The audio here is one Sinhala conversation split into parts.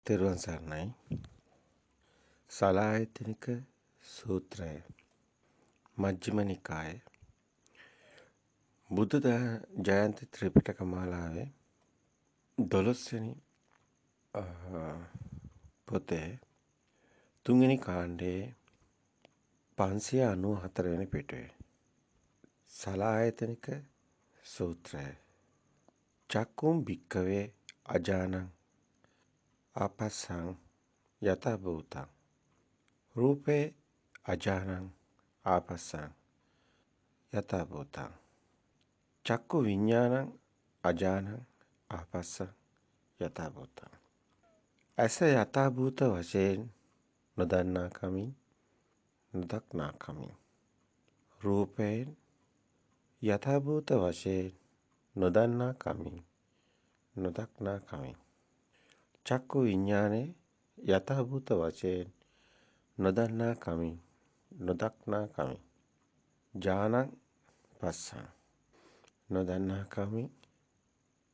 තෙරුවන් සරණයි. සලායතනික සූත්‍රය මජ්ක්‍ධිම නිකායේ බුද්ධ ජයන්ති ත්‍රිපිටක මාලාවේ 12 වෙනි පොතේ 3 වෙනි කාණ්ඩයේ 594 වෙනි පිටුවේ සලායතනික සූත්‍රය චක්කුම් භික්කවේ අජානං ආපස්සං යත භූතං රූපේ අජානං ආපස්සං යත භූතං චක්කු විඥානං අජානං ආපස්සං යත භූතං ඇස යත භූත වශයෙන් නොදන්නා කමින් නොදක්නා කමින් රූපයෙන් යත භූත වශයෙන් නොදන්නා කමින් නොදක්නා කමින් චක්කු විඥානේ යත භූත වශයෙන් නොදන්නා කමින් නොදක්නා කමින් ඥානං පස්සං නොදන්නා කමින්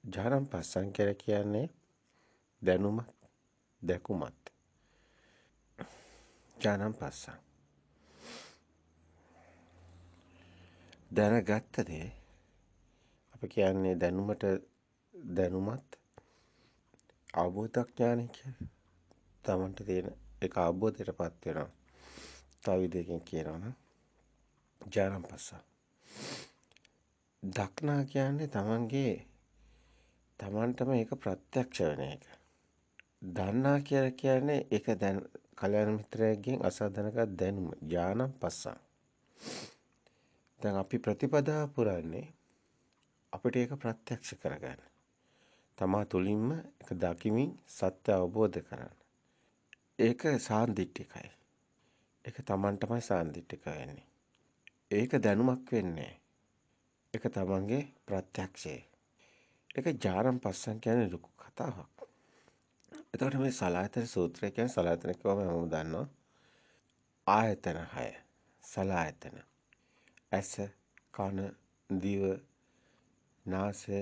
ඥානං පස්සං කියලා කියන්නේ දැනුමත් දැකුමත් ඥානං පස්සං දැනගත්ත දේ අපි කියන්නේ දැනුමට දැනුමත් අවබෝධඥානය කියන්නේ තමන්ට තියෙන ඒක අවබෝධයටපත් වෙනවා. තව විදිහකින් කියනවා නම් ඥානං පස්සං දක්නා කියන්නේ තමන්ටම ඒක ප්‍රත්‍යක්ෂ වෙන එක. දන්නා කියලා කියන්නේ ඒක දැන් කල්‍යාණ මිත්‍රයෙක්ගෙන් අසදනක දැනුම ඥානං පස්සං. දැන් අපි ප්‍රතිපදාව පුරන්නේ අපිට ඒක ප්‍රත්‍යක්ෂ කරගන්න. තමා තුලින්ම ඒක දකිමින් සත්‍ය අවබෝධ කරගන්න. ඒක සාන්දිටිකයි. ඒක තමන්ටමයි සාන්දිටික වෙන්නේ. ඒක දැනුමක් වෙන්නේ. ඒක තමන්ගේ ප්‍රත්‍යක්ෂය. ඒක ඥානං පස්සං කියන්නේ ලොකු කතාවක්. එතකොට මේ සලායතන සූත්‍රය කියන්නේ සලායතන කියවම මම දන්නවා. ආයතන 6. සලායතන. ඇස, කන, දිව, නාසය,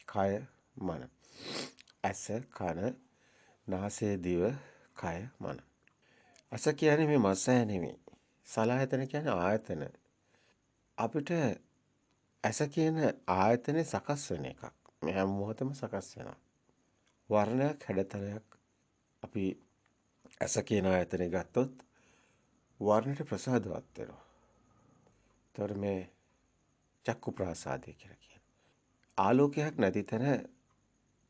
කය, මන. ඇස, කන, නාසය, දිව, කය, මන. ඇස කියන්නේ මේ මසය නෙමෙයි. සලායතන කියන්නේ ආයතන. අපිට ඇස කියන ආයතනේ සකස් වෙන එකක්. මේ හැම මොහොතෙම සකස් වෙනවා. වර්ණයක් හැඩතලයක් අපි ඇස කියන ආයතනේ ගත්තොත් වර්ණයට ප්‍රසාදවත් වෙනවා. ඒතර මේ චක්කු ප්‍රාසාදය කියලා කියනවා. ආලෝකයක් නැති තැන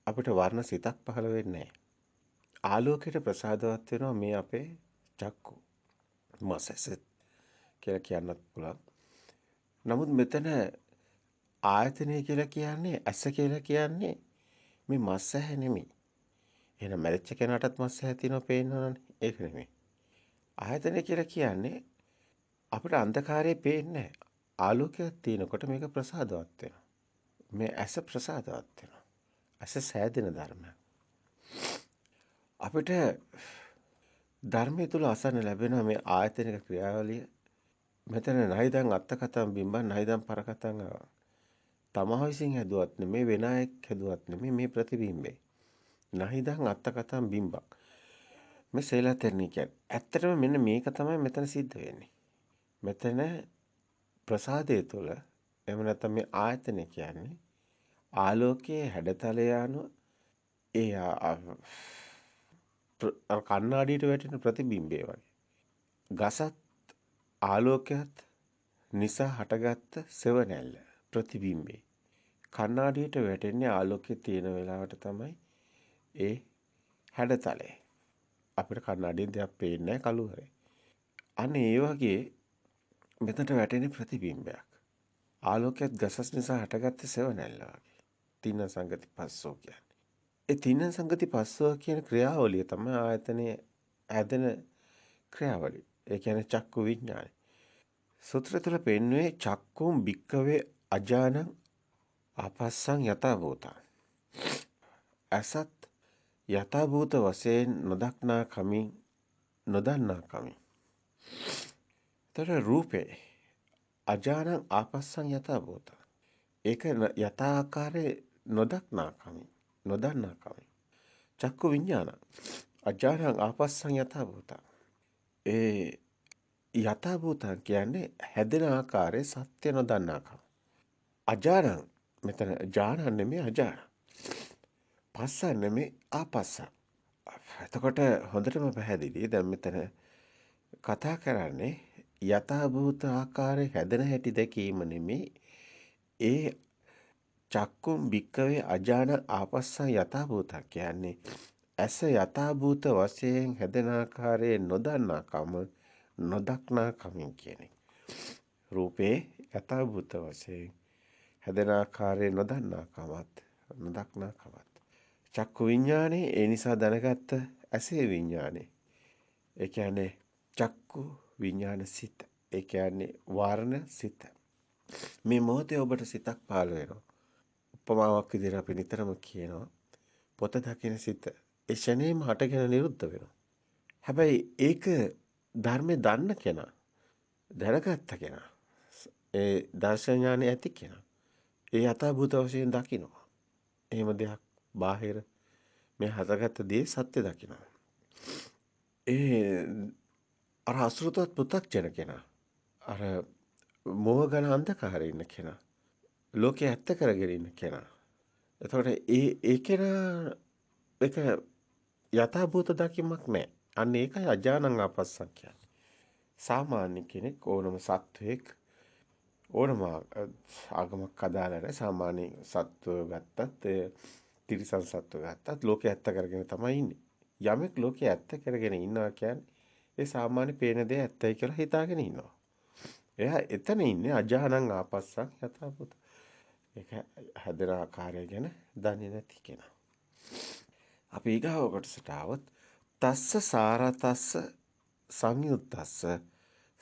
අපිට වර්ණ සිතක් පහළ වෙන්නේ නැහැ. ආලෝකයට ප්‍රසාදවත් වෙනවා මේ අපේ චක්කු මසස කියලා කියන්නත් පුළුවන්. නමුත් මෙතන ආයතනය කියලා කියන්නේ ඇස කියලා කියන්නේ මේ මස් ඇහැ නෙමෙයි. එහෙනම් මැරිච්ච කෙනාටත් මස් ඇහැ තියෙනවා පේනවනේ. ඒක නෙමෙයි. ආයතනය කියලා කියන්නේ අපිට අන්ධකාරයේ පේන්නේ නැහැ. ආලෝකයක් තියෙනකොට මේක ප්‍රසාදවත් වෙනවා. මේ ඇස ප්‍රසාදවත් වෙනවා. ඇස සෑදෙන ධර්මයක්. අපිට ධර්මයේ තුල අසන්න ලැබෙනවා මේ ආයතනික ක්‍රියාවලිය. මෙතන නයිදන් අත්තකතම් බිම්බන් නයිදන් පරකතම් තමා විසින් හැදුවත් නෙමේ වෙන අයෙක් හැදුවත් නෙමේ මේ ප්‍රතිබිම්බේ. නයිදන් අත්තකතම් බිම්බක්. මේ සේලාතරණී කියන්නේ. ඇත්තටම මෙන්න මේක තමයි මෙතන සිද්ධ වෙන්නේ. මෙතන ප්‍රසාදයේ තුල එහෙම නැත්නම් මේ ආයතන කියන්නේ ආලෝකයේ හැඩතලය අනුව ඒ කණ්ණාඩියට වැටෙන ප්‍රතිබිම්බය වගේ. ගසත් ආලෝකයත් නිසා හටගත්ත සෙවණැල්ල ප්‍රතිබිම්බේ. කණ්ණාඩියට වැටෙන්නේ ආලෝකයේ තියෙන වෙලාවට තමයි ඒ හැඩතලය. අපිට කණ්ණාඩියෙන් දෙයක් පේන්නේ නැහැ කළුවරේ. අන්න ඒ වගේ මෙතනට වැටෙන ප්‍රතිබිම්බයක්. ආලෝකයත් ගසස් නිසා හටගත්ත සෙවණැල්ල වගේ. තින්න සංගති පස්සෝ කියන්නේ. ඒ තින්න සංගති පස්සෝ කියන ක්‍රියාවලිය තමයි ආයතනයේ හැදෙන ක්‍රියාවලිය. ඒ කියන්නේ චක්කු විඥානය. සූත්‍රය තුළ පෙන්වුවේ චක්කුම් භික්කවේ අජානං ආපස්සං යත භූතං. අසත් යත භූත වශයෙන් නොදක්නා කමින් නොදන්නා කමින්. තර රූපේ අජානං ආපස්සං යත භූතං. ඒක යථාකාරයේ නොදක්නා කමින් නොදන්නා කමින් චක්කු විඥාන. අජානං ආපස්සං යථා භූතං. ඒ යථා භූතං කියන්නේ හැදෙන ආකාරයේ සත්‍ය නොදන්නාකම. අජානං මෙතන ජානං නෙමෙයි අජාන. පස්සං නෙමෙයි ආපස්සං. එතකොට හොඳටම පැහැදිලි. දැන් මෙතන කතා කරන්නේ යථා භූත ආකාරයේ හැදෙන හැටි දැකීම නෙමෙයි. ඒ චක්කුම් භික්කවේ අජාන ආපස්සං යථා භූතං කියන්නේ ඇස යථා භූත වශයෙන් හැදෙන ආකාරයේ නොදන්නාකම නොදක්නා කමින් කියන්නේ. රූපේ යථා භූත වශයෙන් හැදෙන ආකාරයේ නොදන්නාකමත් නොදක්නාකමත්. චක්කු විඥානේ ඒ නිසා දැනගත්ත ඇසේ විඥානේ. ඒ කියන්නේ චක්කු විඥාන සිත. ඒ කියන්නේ වර්ණ සිත. මේ මොහොතේ ඔබට සිතක් පහළ වෙනවා. උපමාවක් විදිහට අපි නිතරම කියනවා පොත දකින සිත. ඒ ෂණේම හටගෙන නිරුද්ධ වෙනවා. හැබැයි ඒක ධර්මයේ දන්න කෙනා දැනගත්ත කෙනා ඒ දර්ශන ඥානෙ ඇති කෙනා ඒ යථාභූත වශයෙන් දකිනවා. එහෙම දෙයක් බාහිර මේ හටගත්ත දේ සත්‍ය දකිනවා. ඒ අර අසෘතවත් පු탁ජන කෙනා අර මෝහගන අන්ධකාරයේ ඉන්න කෙනා ලෝකේ ඇත්ත කරගෙන ඉන්න කෙනා. එතකොට ඒ කෙනා ඒක යථාභූත දකිමක් නැහැ. අන්න ඒකයි අජානං ආපස්සක් කියන්නේ. සාමාන්‍ය කෙනෙක් ඕනම සත්වයක් ඕනම ආගමක් අදාළ නැහැ. සාමාන්‍ය සත්ව ගත්තත් තිරිසන් සත්ව ගත්තත් ලෝකේ ඇත්ත කරගෙන තමයි ඉන්නේ. යමෙක් ලෝකේ ඇත්ත කරගෙන ඉන්නවා කියන්නේ ඒ සාමාන්‍ය පේන දේ ඇත්තයි කියලා හිතාගෙන ඉන්නවා. එයා එතන ඉන්නේ අජානං ආපස්සක් යථාභූත. ඒක හැදෙන ආකාරය ගැන දන්නේ නැති කෙනා. අපි ඊගාව කොටසට આવොත් තස්ස සාරතස්ස සංයුත්තස්ස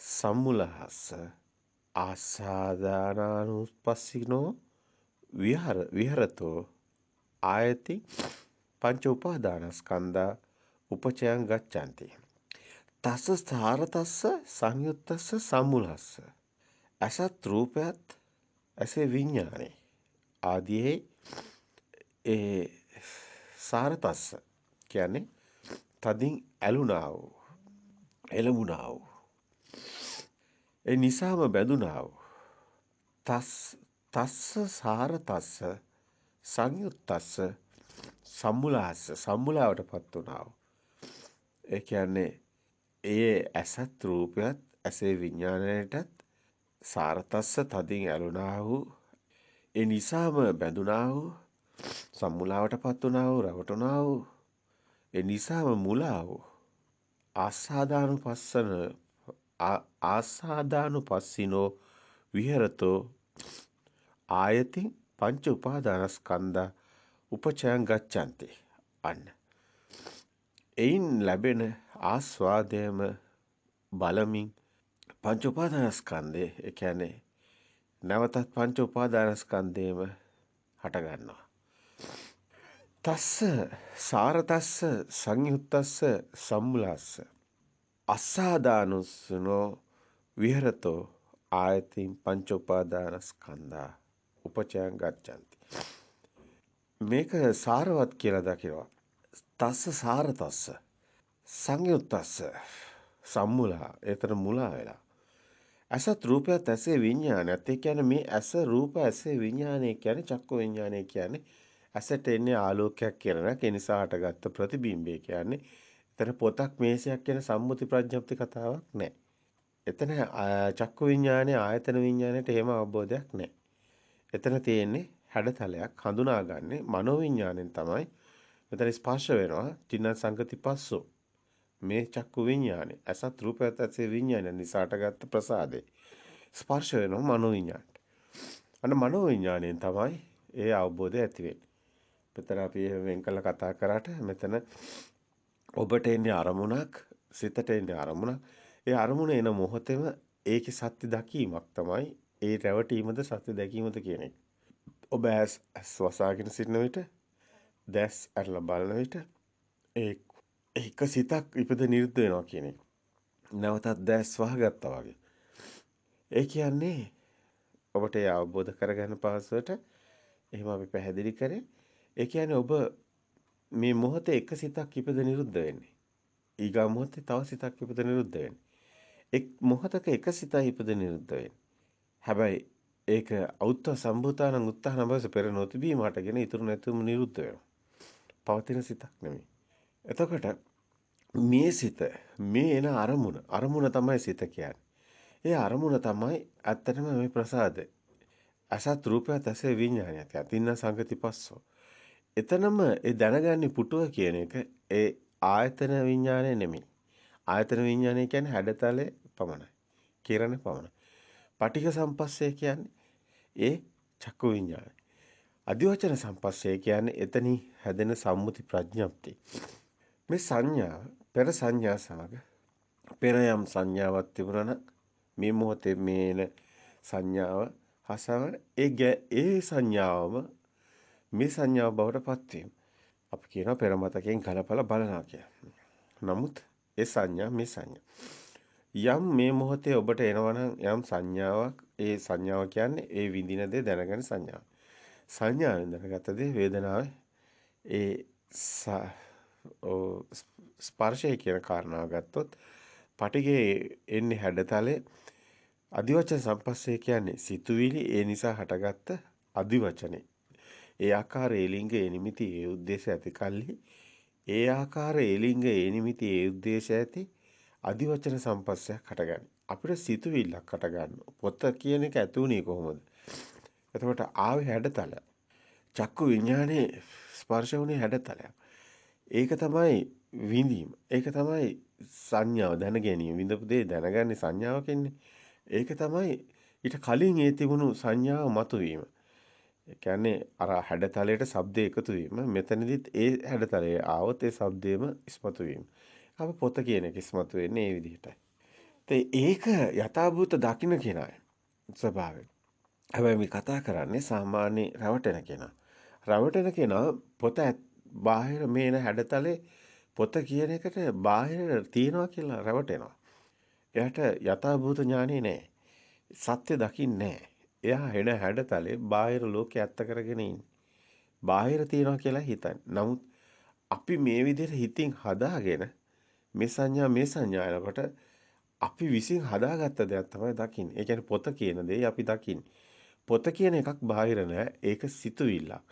සම්මුලහස්ස ආසාදානානුපස්සිනෝ විහරතෝ ආයති පංච උපාදානස්කන්ධා උපචයං ගච්ඡanti. තස්ස සාරතස්ස සංයුත්තස්ස සම්මුලහස්ස අසත් රූපයත් ඇසේ විඥානේ ආදී ඒ සාරතස්ස කියන්නේ තදින් ඇලුනා වූ එළඹුණා වූ ඒ නිසාම බැඳුනා වූ තස්ස සාරතස්ස සංයුත්තස්ස සම්මුලහස්ස සම්මුලාවටපත් වුණා වූ ඒ කියන්නේ ඒ ඇසත් රූපයත් ඇසේ විඥාණයටත් සාරතස්ස තදින් ඇලුනා වූ ඒ නිසාම බැඳුනා වූ සම්මුලාවටපත් වුණා වූ රවටුණා වූ ඒ නිසාම මුලා වූ ආසාදානුපස්සිනෝ විහෙරතෝ ආයති පංච උපාදානස්කන්ධා උපචයං ගච්ඡanti. අන්න එයින් ලැබෙන ආස්වාදයම බලමින් පංච උපාදානස්කන්ධේ ඒ කියන්නේ නැවතත් පංච උපාදානස්කන්ධේම හට ගන්නවා. තස්ස සාරතස්ස සංයුත්තස්ස සම්මුලස්ස අස්සාදානුස්සනෝ විහෙරතෝ ආයතින් පංච උපාදානස්කන්ධා උපචයං ගච්ඡanti. මේක සාරවත් කියලා දකිනවා. තස්ස සාරතස්ස සංයුත්තස්ස සම්මුලා ඒතර මුලා වෙලා අසත් රූපයත් ඇසේ විඥානයත් ඒ කියන්නේ මේ ඇස රූප ඇසේ විඥානය කියන්නේ චක්ක විඥානය කියන්නේ ඇසට එන්නේ ආලෝකයක් කියලා නේද? ඒ නිසා හටගත්ත ප්‍රතිබිම්බය කියන්නේ එතන පොතක් මේසයක් කියන සම්මුති ප්‍රඥප්ති කතාවක් නැහැ. එතන චක්ක විඥානයේ ආයතන විඥානයට එහෙම අවබෝධයක් නැහැ. එතන තියෙන්නේ හැඩතලයක් හඳුනාගන්නේ මනෝ විඥාණයෙන් තමයි. මෙතන ස්පර්ශ වෙනවා චින්න සංගති පස්සෝ. මේ චක්කු විඥානේ අසත් රූපයත් ඇසේ විඥාන නිසාටගත් ප්‍රසාදේ ස්පර්ශ වෙනවා මනෝ විඥානට. අන්න මනෝ විඥාණයෙන් තමයි ඒ අවබෝධය ඇති වෙන්නේ. මෙතන අපි වෙන් කළ කතා කරාට මෙතන ඔබට එන්නේ අරමුණක් සිතට එන්නේ අරමුණක්. ඒ අරමුණ එන මොහොතේම ඒකේ සත්‍ය දකීමක් තමයි ඒ රැවටීමද සත්‍ය දැකීමද කියන එක. ඔබ ඇස් වසාගෙන සිටින විට දැස් අරලා බලන විට ඒක සිතක් ඉපද නිරුද්ධ වෙනවා කියන එක. නැවතත් දැස් වහගත්තා වගේ. ඒ කියන්නේ ඔබට ඒ අවබෝධ කරගන්න පාසලට එහෙම අපි පැහැදිලි කරේ. ඒ කියන්නේ ඔබ මේ මොහොතේ එක සිතක් ඉපද නිරුද්ධ වෙන්නේ. ඊගා මොහොතේ තව සිතක් ඉපද නිරුද්ධ වෙන්නේ. එක් මොහොතක එක සිතයි ඉපද නිරුද්ධ වෙන්නේ. හැබැයි ඒක අවුත්ත සම්භූතානං උත්තාන බස පෙර නොතිබීමටගෙන ඉතුරු නැතුවම නිරුද්ධ වෙනවා. පවතින සිතක් නෙමෙයි. එතකොට මේ සිත මේ එන අරමුණ තමයි සිත කියන්නේ. ඒ අරමුණ තමයි ඇත්තටම මේ ප්‍රසාද. අසත් රූපයත් ඇසේ විඥානයත් යතින්න සංගති පස්සෝ. එතනම ඒ දැනගන්නේ පුටුව කියන එක ඒ ආයතන විඥානය නෙමෙයි. ආයතන විඥානය කියන්නේ හැඩතලේ පමණයි. කිරණ පමණයි. පටිඝ සම්පස්සේ කියන්නේ ඒ චක්කු විඥානය. අදිවචන සම්පස්සේ කියන්නේ එතනින් හැදෙන සම්මුති ප්‍රඥප්තිය. මේ සංඥා පෙර සංඥා සමග පෙර යම් සංඥාවක් තිබුණා මේ මොහොතේ මේන සංඥාව හසවන ඒ සංඥාවම මේ සංඥාව බවට පත්වීම. අපි කියනවා පෙර මතකයෙන් කලපලා බලනවා කියලා. නමුත් ඒ සංඥා මේ සංඥා යම් මේ මොහොතේ ඔබට එනවනම් යම් සංඥාවක් ඒ සංඥාව කියන්නේ ඒ විඳින දේ දැනගෙන සංඥාව. සංඥාවෙන් දැනගත දේ වේදනාවේ ඒ ස්පර්ශය කියන කාරණාව ගත්තොත් පටිගේ එන්නේ හැඩතලේ අදිවචන සම්පස්සේ කියන්නේ සිතුවිලි ඒ නිසා හටගත්ත අදිවචනේ. ඒ ආකාරයේ ලිංග ඒ නිමිති ඒ ಉದ್ದೇಶ ඇති කල්හි ඒ ආකාරයේ ලිංග ඒ නිමිති ඒ ಉದ್ದೇಶ ඇති අදිවචන සම්පස්සයක් හටගන්නේ. අපිට සිතුවිල්ලක් හටගන්න. පොත කියන එක ඇති උනේ කොහොමද? එතකොට ආවේ හැඩතල. චක්කු විඥානේ ස්පර්ශ වුණේ හැඩතලයක්. ඒක තමයි විඳීම. ඒක තමයි සංඥාව දැන ගැනීම. විඳපු දේ දැනගන්නේ සංඥාවකින්නේ. ඒක තමයි ඊට කලින් ඒ තිබුණු සංඥාව මතුවීම. ඒ කියන්නේ අර හැඩතලයට ශබ්ද එකතු වීම. මෙතනදිත් ඒ හැඩතලයේ ආවොත් ඒ ශබ්දේම ඉස්මතු වීම. අපි පොත කියන එක ඉස්මතු වෙන්නේ ඒ විදිහටයි. ඒක යථාභූත දකින්න කෙනායි ස්වභාවය. හැබැයි මේ කතා කරන්නේ සාමාන්‍ය රවටෙන කෙනා. රවටෙන කෙනා පොත බාහිර මේන හැඩතලේ පොත කියන එකට බාහිර තියනවා කියලා රැවටෙනවා. එයාට යථාභූත ඥානෙ නැහැ. සත්‍ය දකින්නේ නැහැ. එයා හෙන හැඩතලේ බාහිර ලෝකේ ඇත්ත කරගෙන ඉන්නේ. බාහිර තියනවා කියලා හිතන්නේ. නමුත් අපි මේ විදිහට හිතින් හදාගෙන මේ සංඥා යනකොට අපි විසින් හදාගත්ත දෙයක් තමයි දකින්නේ. ඒ කියන්නේ පොත කියන දේ අපි දකින්නේ. පොත කියන එකක් බාහිර නෑ. ඒක සිතුවිල්ලක්.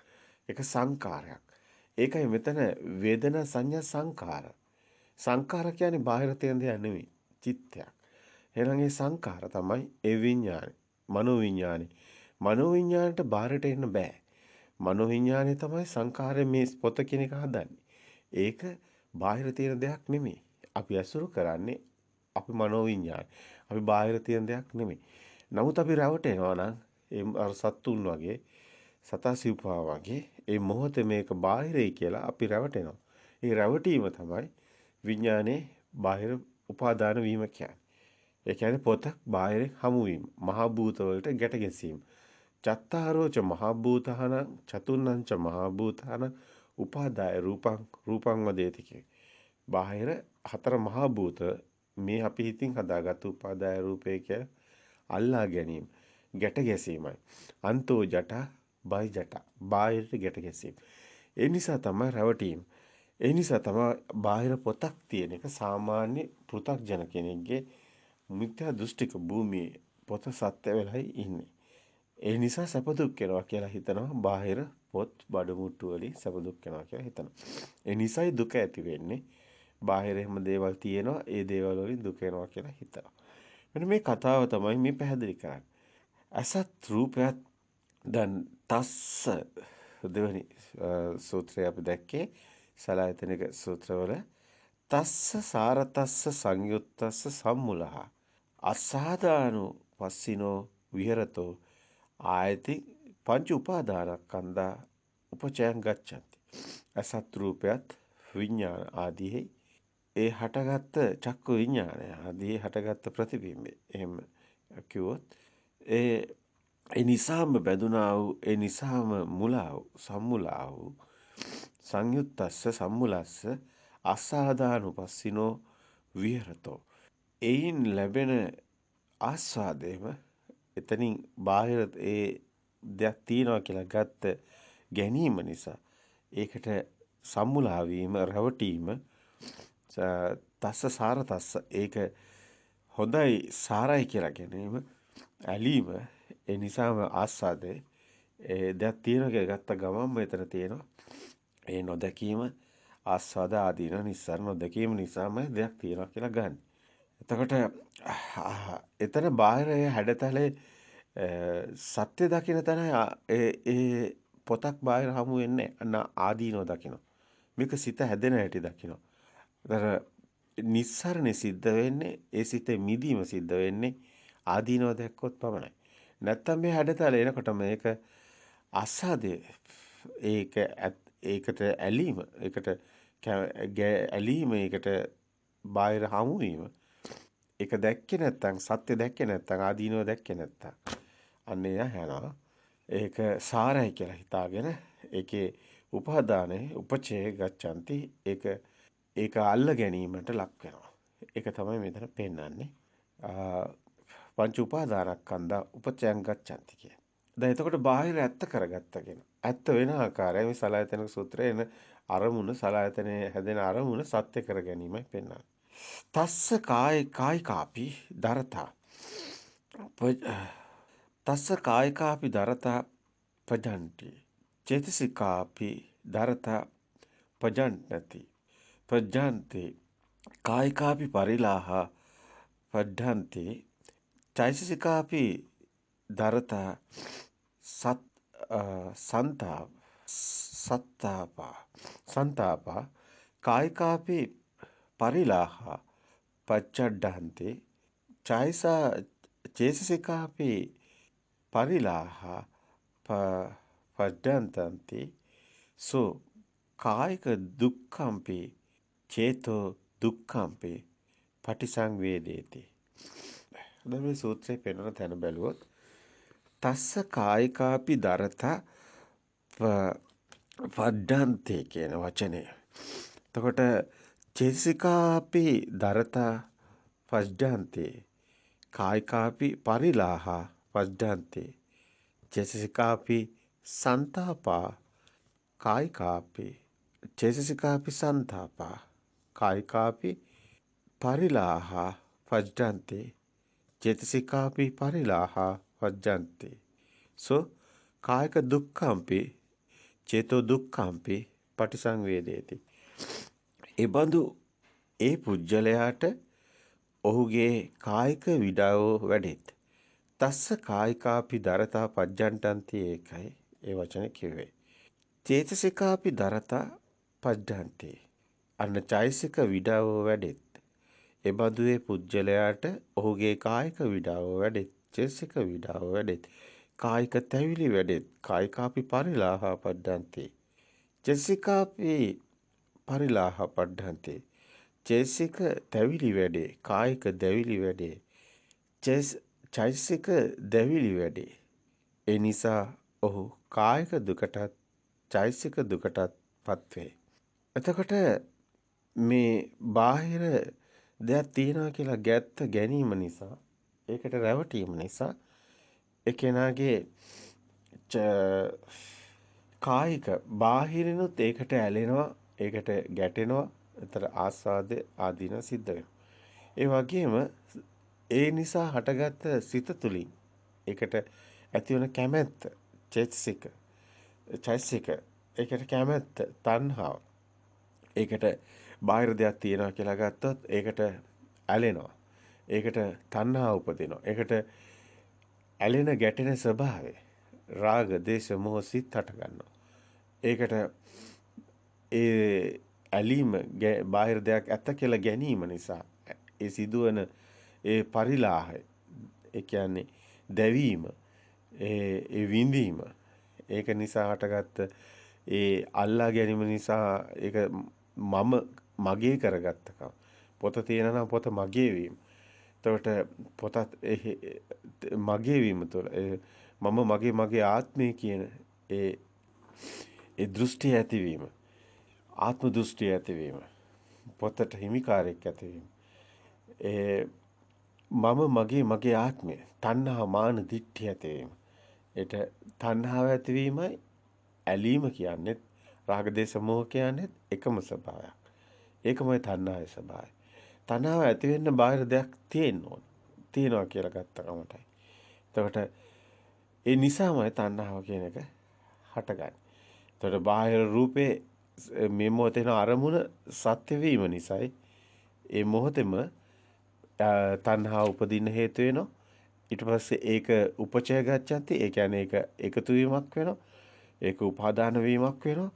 ඒක සංකාරයක්. ඒකයි මෙතන වේදනා සංඥා සංකාර. සංකාර කියන්නේ බාහිර තියෙන දෙයක් නෙමෙයි. චිත්තයක්. එහෙනම් ඒ සංකාර තමයි ඒ විඥානේ. මනෝ විඥානේ. මනෝ විඥානට බාහිරට එන්න බෑ. මනෝ විඥානේ තමයි සංකාරයේ මේ පොත කියන එක හදන්නේ. ඒක බාහිර තියෙන දෙයක් නෙමෙයි. අපි අසුරු කරන්නේ අපි මනෝ විඥාන. අපි බාහිර තියෙන දෙයක් නෙමෙයි. නමුත් අපි රැවටෙනවා නම් ඒ අර සත්තුන් වගේ සතා සිව්පා වගේ ඒ මොහොතේ මේක බාහිරයි කියලා අපි රැවටෙනවා. ඒ රැවටීම තමයි විඥානේ බාහිර උපාදාන වීම කියන්නේ. ඒ කියන්නේ පොතක් බාහිර හමු වීම. මහ භූත වලට ගැට ගැසීම. චත්තාරෝච මහ භූතහන චතුන්නංච මහ භූතහන උපාදාය රූපං වදේති කිය. බාහිර හතර මහා භූත මේ අපි හිතින් හදාගත්තු උපාදාය රූපේ කියලා අල්ලා ගැනීම ගැට ගැසීමයි. අන්තෝ ජට බයි ජට බාහිරට ගැට ගැසීම. ඒ නිසා තමයි රැවටීම. ඒ නිසා තමයි බාහිර පොතක් තියෙන එක සාමාන්‍ය පෘථග්ජන කෙනෙක්ගේ මිත්‍යා දෘෂ්ටික භූමියේ පොත සත්‍ය වෙලයි ඉන්නේ. ඒ නිසා සැප දුක් වෙනවා කියලා හිතනවා බාහිර පොත් බඩු මුට්ටු වලින් සැප දුක් වෙනවා කියලා හිතනවා. ඒ නිසයි දුක ඇති වෙන්නේ. බාහිර එහෙම දේවල් තියෙනවා ඒ දේවල් වලින් දුක වෙනවා කියලා හිතනවා. මෙන්න මේ කතාව තමයි මේ පැහැදිලි කරන්නේ. අසත් රූපයත් දැන් තස්ස දෙවනි සූත්‍රය අපි දැක්කේ සලායතනික සූත්‍රවල තස්ස සාරතස්ස සංයුත්තස්ස සම්මුලහ අසාදානු පස්සිනෝ විහෙරතෝ ආයති පංච උපාදානස්කන්ධා උපචයන් ගච්ඡanti. අසත් රූපයත් විඥාන ආදී ඒ හටගත්ත චක්කු විඥානය ආදී හටගත්ත ප්‍රතිබිම්බේ එහෙම කිව්වොත් ඒ නිසාම බැඳුනා වූ ඒ නිසාම මුලා වූ සම්මුලා වූ සංයුත්තස්ස සම්මුලස්ස අසාදානුපස්සිනෝ විහෙරතෝ එයින් ලැබෙන ආස්වාදයේම එතනින් බාහිර ඒ දෙයක් තියනවා කියලා ගත්ත ගැනීම නිසා ඒකට සම්මුලා වීම, රැවටීම, තස්ස සාර තස්ස ඒක හොඳයි සාරයි කියලා ගැනීම, ඇලීම, ඒ නිසාම ආස්වාදේ ඒ දෙයක් තියෙනවා කියලා ගත්ත ගමන්ම එතන තියෙනවා ඒ නොදැකීම ආස්වාද ආදීන නිස්සාර නොදැකීම නිසාම දෙයක් තියෙනවා කියලා ගන්න. එතකොට එතන බාහිර හැඩතලේ සත්‍ය දකින්න තැන ඒ පොතක් බාහිර හමු වෙන්නේ ආදීනව දකින්න. මේක සිත හැදෙන හැටි දකින්න. අර නිස්සාරණේ සිද්ධ වෙන්නේ ඒ සිතේ මිදීම සිද්ධ වෙන්නේ ආදීනව දැක්කොත් පමණයි. නැත්තම් මේ හැඩතල එනකොට මේක ආස්වාදයේ ඒකට ඇලීම ඒකට ඇලීම ඒකට බාහිර හමු වීම ඒක දැක්කේ නැත්තම් සත්‍ය දැක්කේ නැත්තම් ආදීනව දැක්කේ නැත්තම් අන්න එයා යනවා ඒක සාරයි කියලා හිතාගෙන ඒකේ උපාදානේ උපචේ ගච්ඡanti ඒක අල්ල ගැනීමට ලක් වෙනවා. ඒක තමයි මෙතන පෙන්වන්නේ. පංච උපාදානස්කන්ධ උපචයන් ගච්ඡanti කිය. දැන් එතකොට බාහිර ඇත්ත කරගත්තගෙන ඇත්ත වෙන ආකාරය මේ සලායතන සූත්‍රයේ එන අරමුණ සලායතනයේ හැදෙන අරමුණ සත්‍ය කර ගැනීමයි පෙන්වන්නේ. තස්ස කායිකාපි දරතා තස්ස කායිකාපි දරතා පජන්ති චේතසිකාපි දරතා පජන්ති පජන්ති කායිකාපි පරිලාහ පඩ්ඩන්ති චෛතසිකාපි දරතා සත්තාපා කායිකාපි පරිලාහ පච්චඩ්ඩන්ති චේතසිකාපි පරිලාහ පඩ්ඩන්තන්ති සෝ කායික දුක්ඛම්පි චේතෝ දුක්ඛම්පි පටිසංවේදේති. දැන් මේ සූත්‍රයේ පෙන්වන තැන බැලුවොත් තස්ස කායිකාපි දරතා පඩ්ඩන්තේ කියන වචනය. එතකොට චේතසිකාපි දරතා පඩ්ඩන්තේ කායිකාපි පරිලාහ පඩ්ඩන්තේ චේතසිකාපි සන්තාපා කායිකාපි චේතසිකාපි සන්තාපා කායිකාපි පරිලාහ පඩ්ඩන්තේ චේතසිකාපි පරිලාහ පජ්ජන්ති සෝ කායික දුක්ඛම්පි චේතෝ දුක්ඛම්පි පටිසංවේදේති. ඒ බඳු ඒ පුජ්‍යලයාට ඔහුගේ කායික විඩාව වැඩෙත්. තස්ස කායිකාපි දරතා පජ්ජන්ටන්ති ඒකයි ඒ වචනේ කිව්වේ. චේතසිකාපි දරතා පජ්ජන්ති අන්න චෛසික විඩාව වැඩෙත්. ඒ බඳු ඒ පුජ්‍යලයාට ඔහුගේ කායික විඩාව වැඩෙත්. චේතසික විඩාව වැඩෙත්. කායික තැවිලි වැඩෙත්. කායිකාපි පරිලාහ පඩ්ඩන්ති චේතසිකාපි පරිලාහ පඩ්ඩන්ති චේතසික තැවිලි වැඩේ. කායික දැවිලි වැඩේ. චෛතසික දැවිලි වැඩේ. ඒ නිසා ඔහු කායික දුකටත් චෛතසික දුකටත් පත්වේ. එතකොට මේ බාහිර දෙයක් තියනවා කියලා ගැනීම නිසා ඒකට රැවටීම නිසා ඒ කෙනාගේ කායික බාහිරිනුත් ඒකට ඇලෙනවා ඒකට ගැටෙනවා. ඒතර ආස්වාද ආදීන සිද්ධ වෙනවා. ඒ වගේම ඒ නිසා හටගත්ත සිත තුලින් ඒකට ඇතිවන කැමැත්ත චෛතසික ඒකට කැමැත්ත තණ්හාව ඒකට බාහිර දෙයක් තියනවා කියලා ගත්තොත් ඒකට ඇලෙනවා. ඒකට තණ්හා උපදිනවා. ඒකට ඇලෙන ගැටෙන ස්වභාවය රාග, දේශ, මොහ සිත් හට ගන්නවා. ඒකට ඒ ඇලීම බාහිර දෙයක් ඇත්ත කියලා ගැනීම නිසා ඒ සිදුවන ඒ පරිලාහය ඒ කියන්නේ දැවීම ඒ විඳීම ඒක නිසා හටගත්ත ඒ අල්ලා ගැනීම නිසා ඒක මගේ කරගත්තකම පොත තියෙනවා පොත මගේ වීම. එතකොට පොතත් මගේ වීම තුළ මම මගේ ආත්මය කියන ඒ දෘෂ්ටි ඇතිවීම ආත්ම දෘෂ්ටි ඇතිවීම පොතට හිමිකාරයක් ඇතිවීම මගේ ආත්මය තණ්හා මාන දිට්ඨිය ඇතිවීම. ඒට තණ්හාව ඇතිවීමයි ඇලීම කියන්නේ රාග දේශ මොහ කියන්නේ එකම ස්වභාවයක්. ඒකමයි තණ්හාවේ ස්වභාවය. තණ්හාව ඇති වෙන්න බාහිර දෙයක් තියෙන්න ඕන. තියනවා කියලා ගත්ත කමටයි. එතකොට ඒ නිසාමයි තණ්හාව කියන එක හටගන්නේ. එතකොට බාහිර රූපේ මේ මොහොතේන අරමුණ සත්‍ය වීම නිසායි ඒ මොහොතේම තණ්හාව උපදින්න හේතු වෙනවා. ඊට පස්සේ ඒක උපචය ගච්ඡanti. ඒ කියන්නේ ඒක එකතු වීමක් වෙනවා. ඒක උපාදාන වීමක් වෙනවා.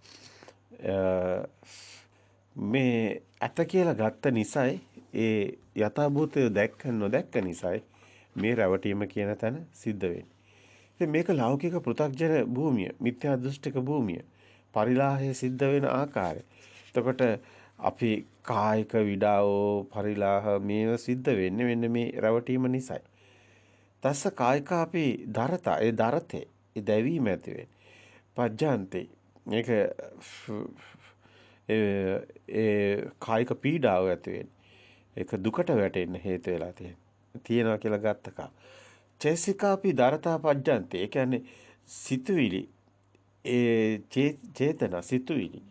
මේ ඇත කියලා ගත්ත නිසායි ඒ යථාභූතය දැක්ක නොදැක්ක නිසායි මේ රැවටීම කියන තැන සිද්ධ වෙන්නේ. ඉතින් මේක ලෞකික පෘථග්ජන භූමිය, මිත්‍යා දෘෂ්ටික භූමිය. පරිලාහය සිද්ධ වෙන ආකාරය. එතකොට අපි කායික විඩාවෝ පරිලාහ මේව සිද්ධ වෙන්නේ මෙන්න මේ රැවටීම නිසායි. තස්ස කායික අපි දරත ඒ දරතේ ඒ දැවීම ඇති වෙන්නේ. පජ්ජාන්තේ මේක ඒ කායික පීඩාව ඇති වෙන්නේ. ඒක දුකට වැටෙන්න හේතු වෙලා තියෙනවා කියලා ගත්තකා. චේසිකාපි දරතා පජ්ජන්තේ. ඒ කියන්නේ සිතුවිලි ඒ චේතන සිතුවිලි.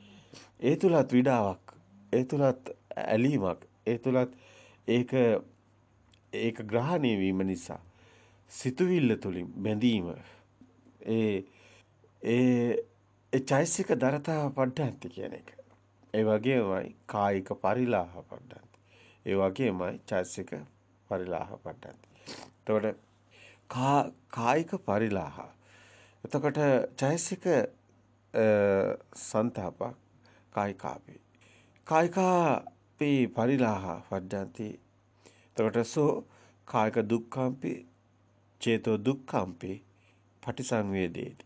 ඒ තුලත් විඩාවක්. ඒ තුලත් ඇලීමක්. ඒ තුලත් ඒක ග්‍රහණය වීම නිසා සිතුවිල්ල තුලින් බැඳීම ඒ ඒ චෛසික දරතා පඩ්ඩන්ති කියන එක. ඒ වගේමයි කායික පරිලාහ පඩ්ඩන්ති. ඒ වගේමයි චෛසික පරිලාහ පඩ්ඩන්ති. එතකොට කායික පරිලාහ. එතකොට චෛසික සන්තාප කායිකාපි. කායිකාපි පරිලාහ පඩ්ඩන්ති. එතකොට සෝ කායික දුක්ඛම්පි චේතෝ දුක්ඛම්පි පටිසංවේදේති.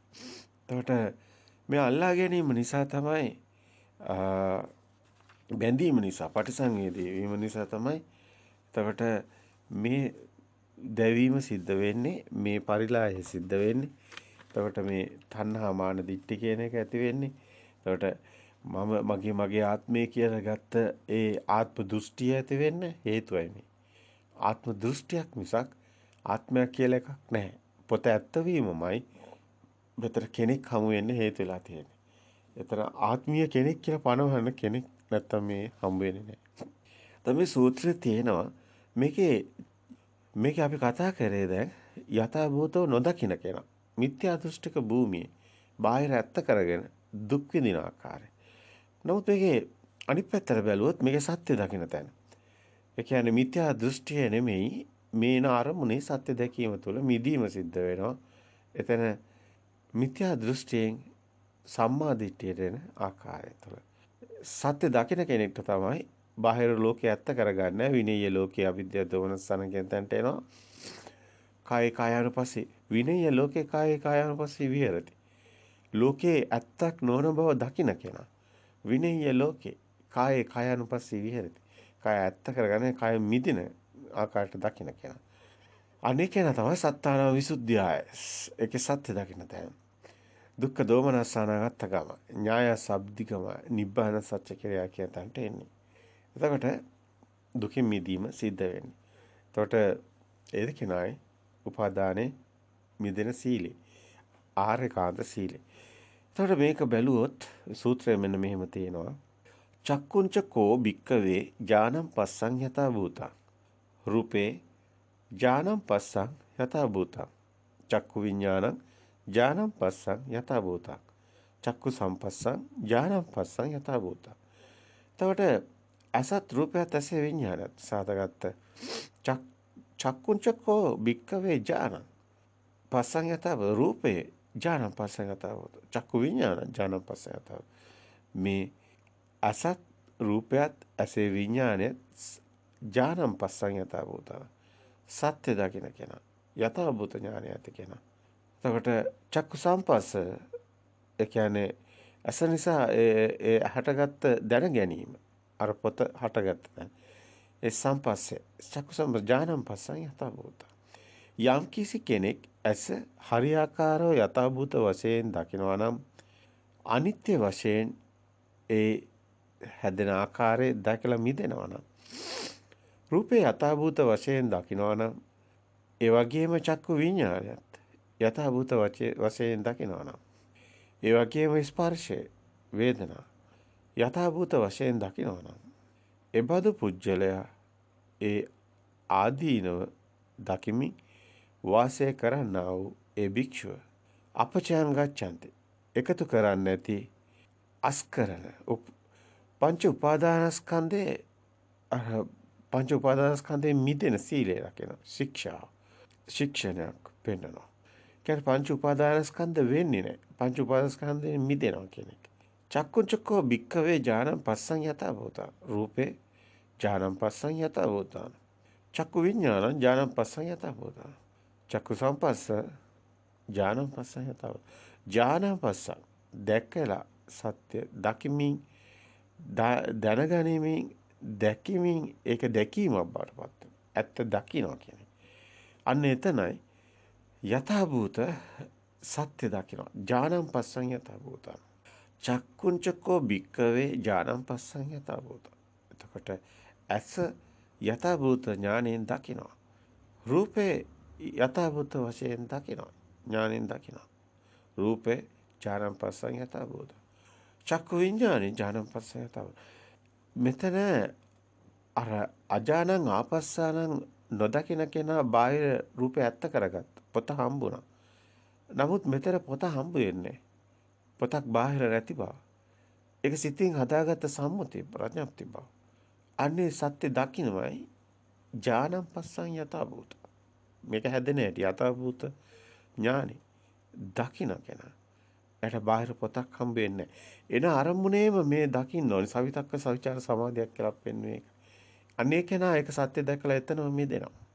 එතකොට මේ අල්ලා ගැනීම නිසා තමයි බැඳීම නිසා පටිසංවේදී වීම නිසා තමයි එතකොට මේ දැවීම සිද්ධ වෙන්නේ මේ පරිලාහය සිද්ධ වෙන්නේ. එතකොට මේ තණ්හා මාන දිට්ඨි කියන එක ඇති වෙන්නේ. එතකොට මගේ ආත්මය කියලා ගත්ත ඒ ආත්ම දෘෂ්ටිය ඇති වෙන්න හේතුවයි මේ. ආත්ම දෘෂ්ටියක් මිසක් ආත්මයක් කියලා එකක් නැහැ. පොත ඇත්ත වීමමයි මෙතන කෙනෙක් හමු වෙන්න හේතු වෙලා තියෙන්නේ. එතන ආත්මීය කෙනෙක් කියලා පනවන්න කෙනෙක් නැත්තම් මේ හම්බ වෙන්නේ නැහැ. තමයි සූත්‍රයේ තියෙනවා මේකේ අපි කතා කරේ දැන් යථාභූතව නොදකින්න කෙනා. මිත්‍යා දෘෂ්ටික භූමියේ බාහිර ඇත්ත කරගෙන දුක් විඳින ආකාරය. නමුත් මේකේ අනිත් පැත්තට බැලුවොත් මේකේ සත්‍ය දකින්න තැන. ඒ කියන්නේ මිත්‍යා දෘෂ්ටිය නෙමෙයි මේන අරමුණේ සත්‍ය දැකීම තුළ මිදීම සිද්ධ වෙනවා. එතන මිත්‍යා දෘෂ්ටියෙන් සම්මා දිට්ඨියට එන ආකාරය තුළ සත්‍ය දකින කෙනෙක්ට තමයි බාහිර ලෝකේ ඇත්ත කරගන්න විනීය ලෝකයේ අවිද්‍යාව දෝමනසන කියන තැනට එනවා. කාය කායानुපස්සී විනීය ලෝකේ කාය කායानुපස්සී විහෙරති. ලෝකේ ඇත්තක් නොවන බව දකින කෙනා විනීය ලෝකේ කාය කායानुපස්සී විහෙරති. කාය ඇත්ත කරගන්න කාය මිදින ආකාරයට දකින කෙනා. අනේක කෙනා තමයි සත්තාන විසුද්ධියයි. ඒකේ සත්‍ය දකින්න තැන. දුක්ඛ දෝමනසානගත ගම ඥාය සබ්දිගම නිබ්බාන සත්‍ය කිරියා කියන තැනට එන්නේ. එතකොට දුකින් මිදීම සිද්ධ වෙන්නේ. එතකොට ඒ කෙනායි උපාදානේ මිදෙන සීලේ ආර්යකාන්ත සීලේ. එතකොට මේක බැලුවොත් සූත්‍රය මෙන්න මෙහෙම තියෙනවා. චක්කුංච කෝ භික්කවේ ඥානං පස්සං යතා භූතං රූපේ ඥානං පස්සං යතා භූතං චක්කු විඥානං ඥානං පස්සං යතා භූතං චක්කු සම්පස්සං ඥානං පස්සං යතා භූතං. එතකොට අසත් රූපයත් ඇසේ විඥානත් සාතගත චක්කුංච කෝ භික්කවේ ඥානං පස්සං යතා රූපේ ඥානං පස්සං යතා භූතං චක්කු විඥානං ඥානං පස්සං යතා මේ අසත් රූපයත් ඇසේ විඥානයත් ඥානං පස්සං යතා භූතං සත්‍ය දකින්න කෙනා යථා භූත ඥානය ඇති කෙනා. එතකොට චක්කු සම්පස්ස ඒ කියන්නේ අස නිසා ඒ හටගත්ත දැන ගැනීම අර පොත හටගත්ත දැන ඒ සම්පස්සේ චක්කු සම්පජානං පස්සං යථා භූත. යම් කිසි කෙනෙක් ඇස හරියාකාරව යථා භූත වශයෙන් දකිනවා නම් අනිත්‍ය වශයෙන් ඒ හැදෙන ආකාරය දැකලා මිදෙනවා නම් රූපේ යථාභූත වශයෙන් දකිනවා නම් ඒ වගේම චක්කු විඤ්ඤාණයත් යථාභූත වශයෙන් දකිනවා නම් ඒ වගේම ස්පර්ශය වේදනා යථාභූත වශයෙන් දකිනවා නම් එබඳු පුජ්‍යලයා ඒ ආදීනව දකිමින් වාසය කරන්නා වූ ඒ භික්ෂුව අපචයන් ගච්ඡanti එකතු කරන්නේ නැති අස්කරන පංච උපාදානස්කන්ධේ පංච උපාදානස්කන්ධේ මිදෙන සීලය රකින ශික්ෂණයක් පෙන්වනවා. කියන්නේ පංච උපාදානස්කන්ධ වෙන්නේ නැහැ. පංච උපාදානස්කන්ධයෙන් මිදෙනවා කියන එක. චක්කුංචකෝ භික්ඛවේ ඥානං පස්සං යතා භූතං රූපේ ඥානං පස්සං යතා භූතං චක්කු විඥානං ඥානං පස්සං යතා භූතං චක්කු සම්පස්ස ඥානං පස්සං යතා ඥානං පස්සං දැකලා සත්‍ය දකිමින් දැනගැනීමෙන් දැකීමෙන් ඒක දැකීමක් බවට පත් වෙනවා. ඇත්ත දකින්නවා කියන්නේ. අන්න එතනයි යථාභූත සත්‍ය දකින්නවා. ඥානං පස්සං යථාභූතං. චක්කුංචකෝ භික්කවේ ඥානං පස්සං යථාභූතං. එතකොට ඇස යථාභූත ඥාණයෙන් දකින්නවා. රූපේ යථාභූත වශයෙන් දකින්නවා. ඥාණයෙන් දකින්නවා. රූපේ ඥානං පස්සං යථාභූතං. චක්කු විඥානේ ඥානං පස්සං යථාභූතං. මෙතන අර අජානං ආපස්සානං නොදකින කෙනා බාහිර රූපේ ඇත්ත කරගත්ත. පොත හම්බුණා. නමුත් මෙතන පොත හම්බ වෙන්නේ පොතක් බාහිර නැති බව. ඒක සිතින් හදාගත්ත සම්මුතිය ප්‍රඥප්ති බව. අන්නේ සත්‍ය දකින්නමයි ඥානං පස්සං යථාභූත. මේක හැදෙන හැටි යථාභූත ඥානෙ දකින්න කෙනා. එයාට බාහිර පොතක් හම්බ වෙන්නේ එන අරමුණේම මේ දකින්න ඕනේ. සවිතක්ක සවිචාර සමාධියක් කියලා පෙන්වන්නේ ඒක. අනේ කෙනා ඒක සත්‍ය දැකලා එතනම මිදෙනවා.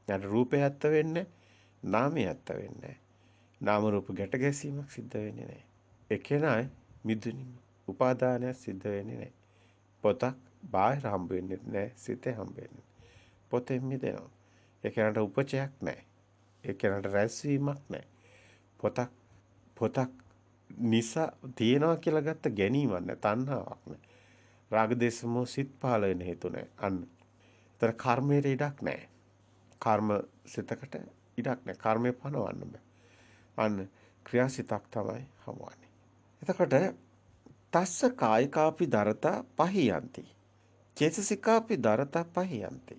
යාට රූපේ ඇත්ත වෙන්නේ නාමයේ ඇත්ත වෙන්නේ නාම රූප ගැට ගැසීමක් සිද්ධ වෙන්නේ නැහැ. ඒ කෙනායි මිදුණිම උපාදානයක් සිද්ධ වෙන්නේ නැහැ. පොතක් බාහිර හම්බ වෙන්නේ නැහැ. සිතේ හම්බ වෙන්නේ. පොතෙන් මිදෙනවා. ඒ කෙනාට උපචයක් නැහැ. ඒ කෙනාට රැස්වීමක් නැහැ. පොතක් නිසා තියනවා කියලා ගත්ත ගැනීමක් නැහැ. තණ්හාවක් නැහැ. රාග දේශ මොහ සිත් පහළ වෙන හේතු නැහැ. අන්න. ඒතර කර්මයට ඉඩක් නැහැ. කර්ම සිතකට ඉඩක් නැහැ. කර්මය පනවන්න බෑ. අන්න ක්‍රියාසිතක් තමයි හමුවන්නේ. එතකොට තස්ස කායිකාපි දරතා පහියන්ති. චේතසිකාපි දරතා පහියන්ති.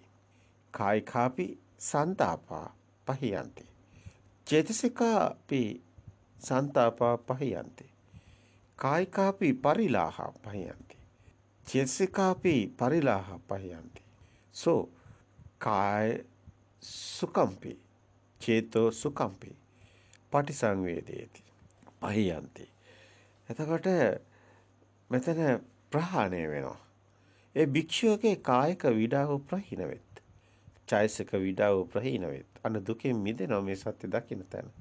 කායිකාපි සන්තාපා පහියන්ති. චේතසිකාපි සන්තාපා පහියන්ති. කායිකාපි පරිලාහ පහියන්ති. චේතසිකාපි පරිලාහ පහියන්ති. සෝ කාය සුකම්පි චේතෝ සුකම්පි පටිසංවේදේති පහියන්ති. එතකොට මෙතන ප්‍රහාණය වෙනවා. ඒ භික්ෂුවගේ කායික විඩාව ප්‍රහීන වෙත්. චෛතසික විඩාව ප්‍රහීන වෙත්. අන්න දුකෙන් මිදෙනවා මේ සත්‍ය දකින්න තැන.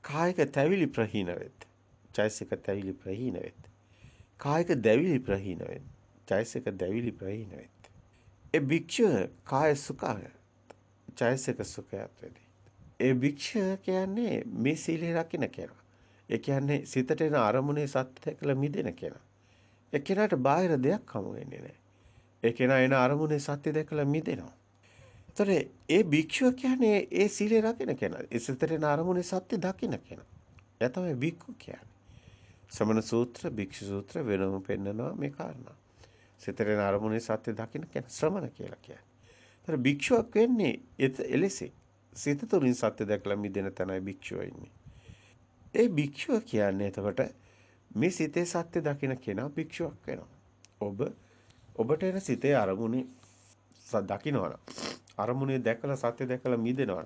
කායික තැවිලි ප්‍රහීන වෙත්. චෛතසික තැවිලි ප්‍රහීන වෙත්. කායික දැවිලි ප්‍රහීන වෙත්. චෛතසික දැවිලි ප්‍රහීන වෙත්. ඒ භික්ෂුව කාය සුඛය චෛතසික සුඛයත් වෙදී. ඒ භික්ෂුව කියන්නේ මේ සීලය රකින්න කෙනා. ඒ කියන්නේ සිතට එන අරමුණේ සත්‍ය දැකලා මිදෙන කෙනා. ඒ කෙනාට බාහිර දෙයක් හමු වෙන්නේ නැහැ. ඒ කෙනා එන අරමුණේ සත්‍ය දැකලා මිදෙනවා. ඒතර ඒ භික්ෂුව කියන්නේ ඒ සීලය රකින්න කෙනා. ඒ සිතට එන අරමුණේ සත්‍ය දකින්න කෙනා. එයා තමයි භික්ඛු කියන්නේ. සමන සූත්‍ර, භික්ෂු සූත්‍ර වෙනම පෙන්නනවා මේ කාරණා. සිතට එන අරමුණේ සත්‍ය දකින්න කෙනා ශ්‍රමණ කියලා කියන්නේ. ඒතර භික්ෂුවක් වෙන්නේ එලෙසයි. සිත තුළින් සත්‍ය දැකලා මිදෙන තැනයි භික්ෂුව ඉන්නේ. ඒ භික්ෂුව කියන්නේ එතකොට මේ සිතේ සත්‍ය දකින්න කෙනා භික්ෂුවක් වෙනවා. ඔබට එන සිතේ අරමුණේ දකින්නවා. අරමුණේ දැකලා සත්‍ය දැකලා මිදෙනවා.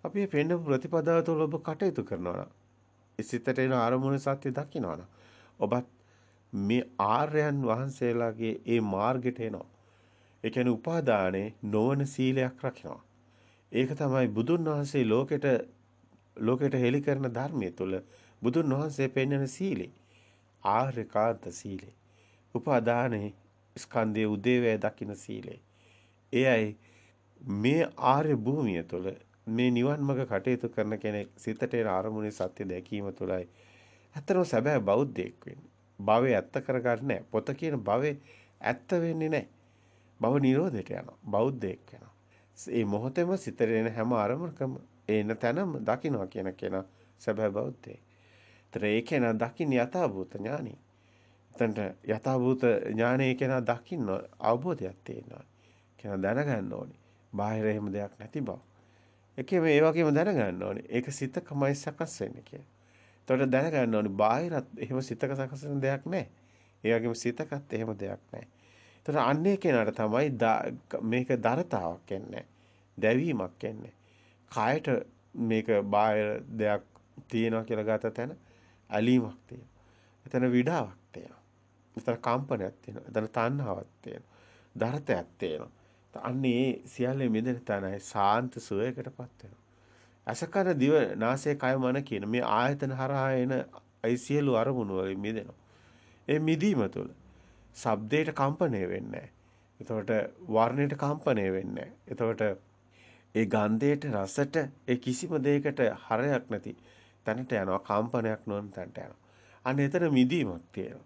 අපි මේ පෙන්න ප්‍රතිපදාව තුළ ඔබ කටයුතු කරනවා. ඒ සිතට එන අරමුණේ සත්‍ය දකින්නවා. ඔබත් මේ ආර්යයන් වහන්සේලාගේ ඒ මාර්ගයට එනවා. ඒ කියන්නේ උපාදානේ නොවන සීලයක් රකින්නවා. ඒක තමයි බුදුන් වහන්සේ ලෝකෙට හෙළි කරන ධර්මයේ තුල බුදුන් වහන්සේ පෙන්වන සීලය. ආර්යකාන්ත සීලය. උපාදානේ ස්කන්ධයේ උදේවැය දකින්න සීලය. එයයි මේ ආර්ය භූමිය තුළ මේ නිවන් මඟ කටයුතු කරන කෙනෙක් සිතට එන අරමුණේ සත්‍ය දැකීම තුළයි ඇත්තම සැබෑ බෞද්ධයෙක් වෙන්නේ. භවය ඇත්ත කරගන්නේ නැහැ. පොත කියන භවය ඇත්ත වෙන්නේ නැහැ. භව නිරෝධයට යනවා. බෞද්ධයෙක් වෙනවා. මේ මොහොතේම සිතට එන හැම අරමුණකම එන තැනම දකින්නවා කියන කෙනා සැබෑ බෞද්ධයෙක්. ඒතර ඒ කෙනා දකින්න යථාභූත ඥානි. එතනට යථාභූත ඥානය කෙනා දකින්න අවබෝධයක් තියෙනවා. කෙනා දැනගන්න ඕනේ. බාහිර එහෙම දෙයක් නැති බව. ඒකේ මේ වගේම දැනගන්න ඕනේ. ඒක සිතකමයි සකස් වෙන්නේ කියලා. එතකොට දැනගන්න ඕනේ බාහිරත් එහෙම සිතක සකස් වෙන දෙයක් නැහැ. ඒ වගේම සිතකත් එහෙම දෙයක් නැහැ. එතකොට අන්නේ කෙනාට තමයි මේක දරතාවක් එන්නේ. දැවීමක් එන්නේ. කායට මේක බාහිර දෙයක් තියෙනවා කියලා ගත තැන ඇලීමක් තියෙනවා. එතන විඩාවක් තියෙනවා. එතන කම්පනයක් තියෙනවා. එතන තණ්හාවක් තියෙනවා. දරතයක් තියෙනවා. අන්නේ සියල්ලේ මිදෙන තැනයි සාන්ත සුවයකටපත් වෙනවා. අසකර දිව නාසය කය මන කියන මේ ආයතන හරහා එන ඒ සියලු අරමුණු වලින් මිදෙනවා. ඒ මිදීම තුළ ශබ්දයට කම්පණය වෙන්නේ නැහැ. එතකොට වර්ණයට කම්පණය වෙන්නේ නැහැ. එතකොට ඒ ගන්ධයට රසට ඒ කිසිම දෙයකට හරයක් නැති තැනට යනවා. කම්පනයක් නොවන තැනට යනවා. අන්න එතන මිදීමක් තියෙනවා.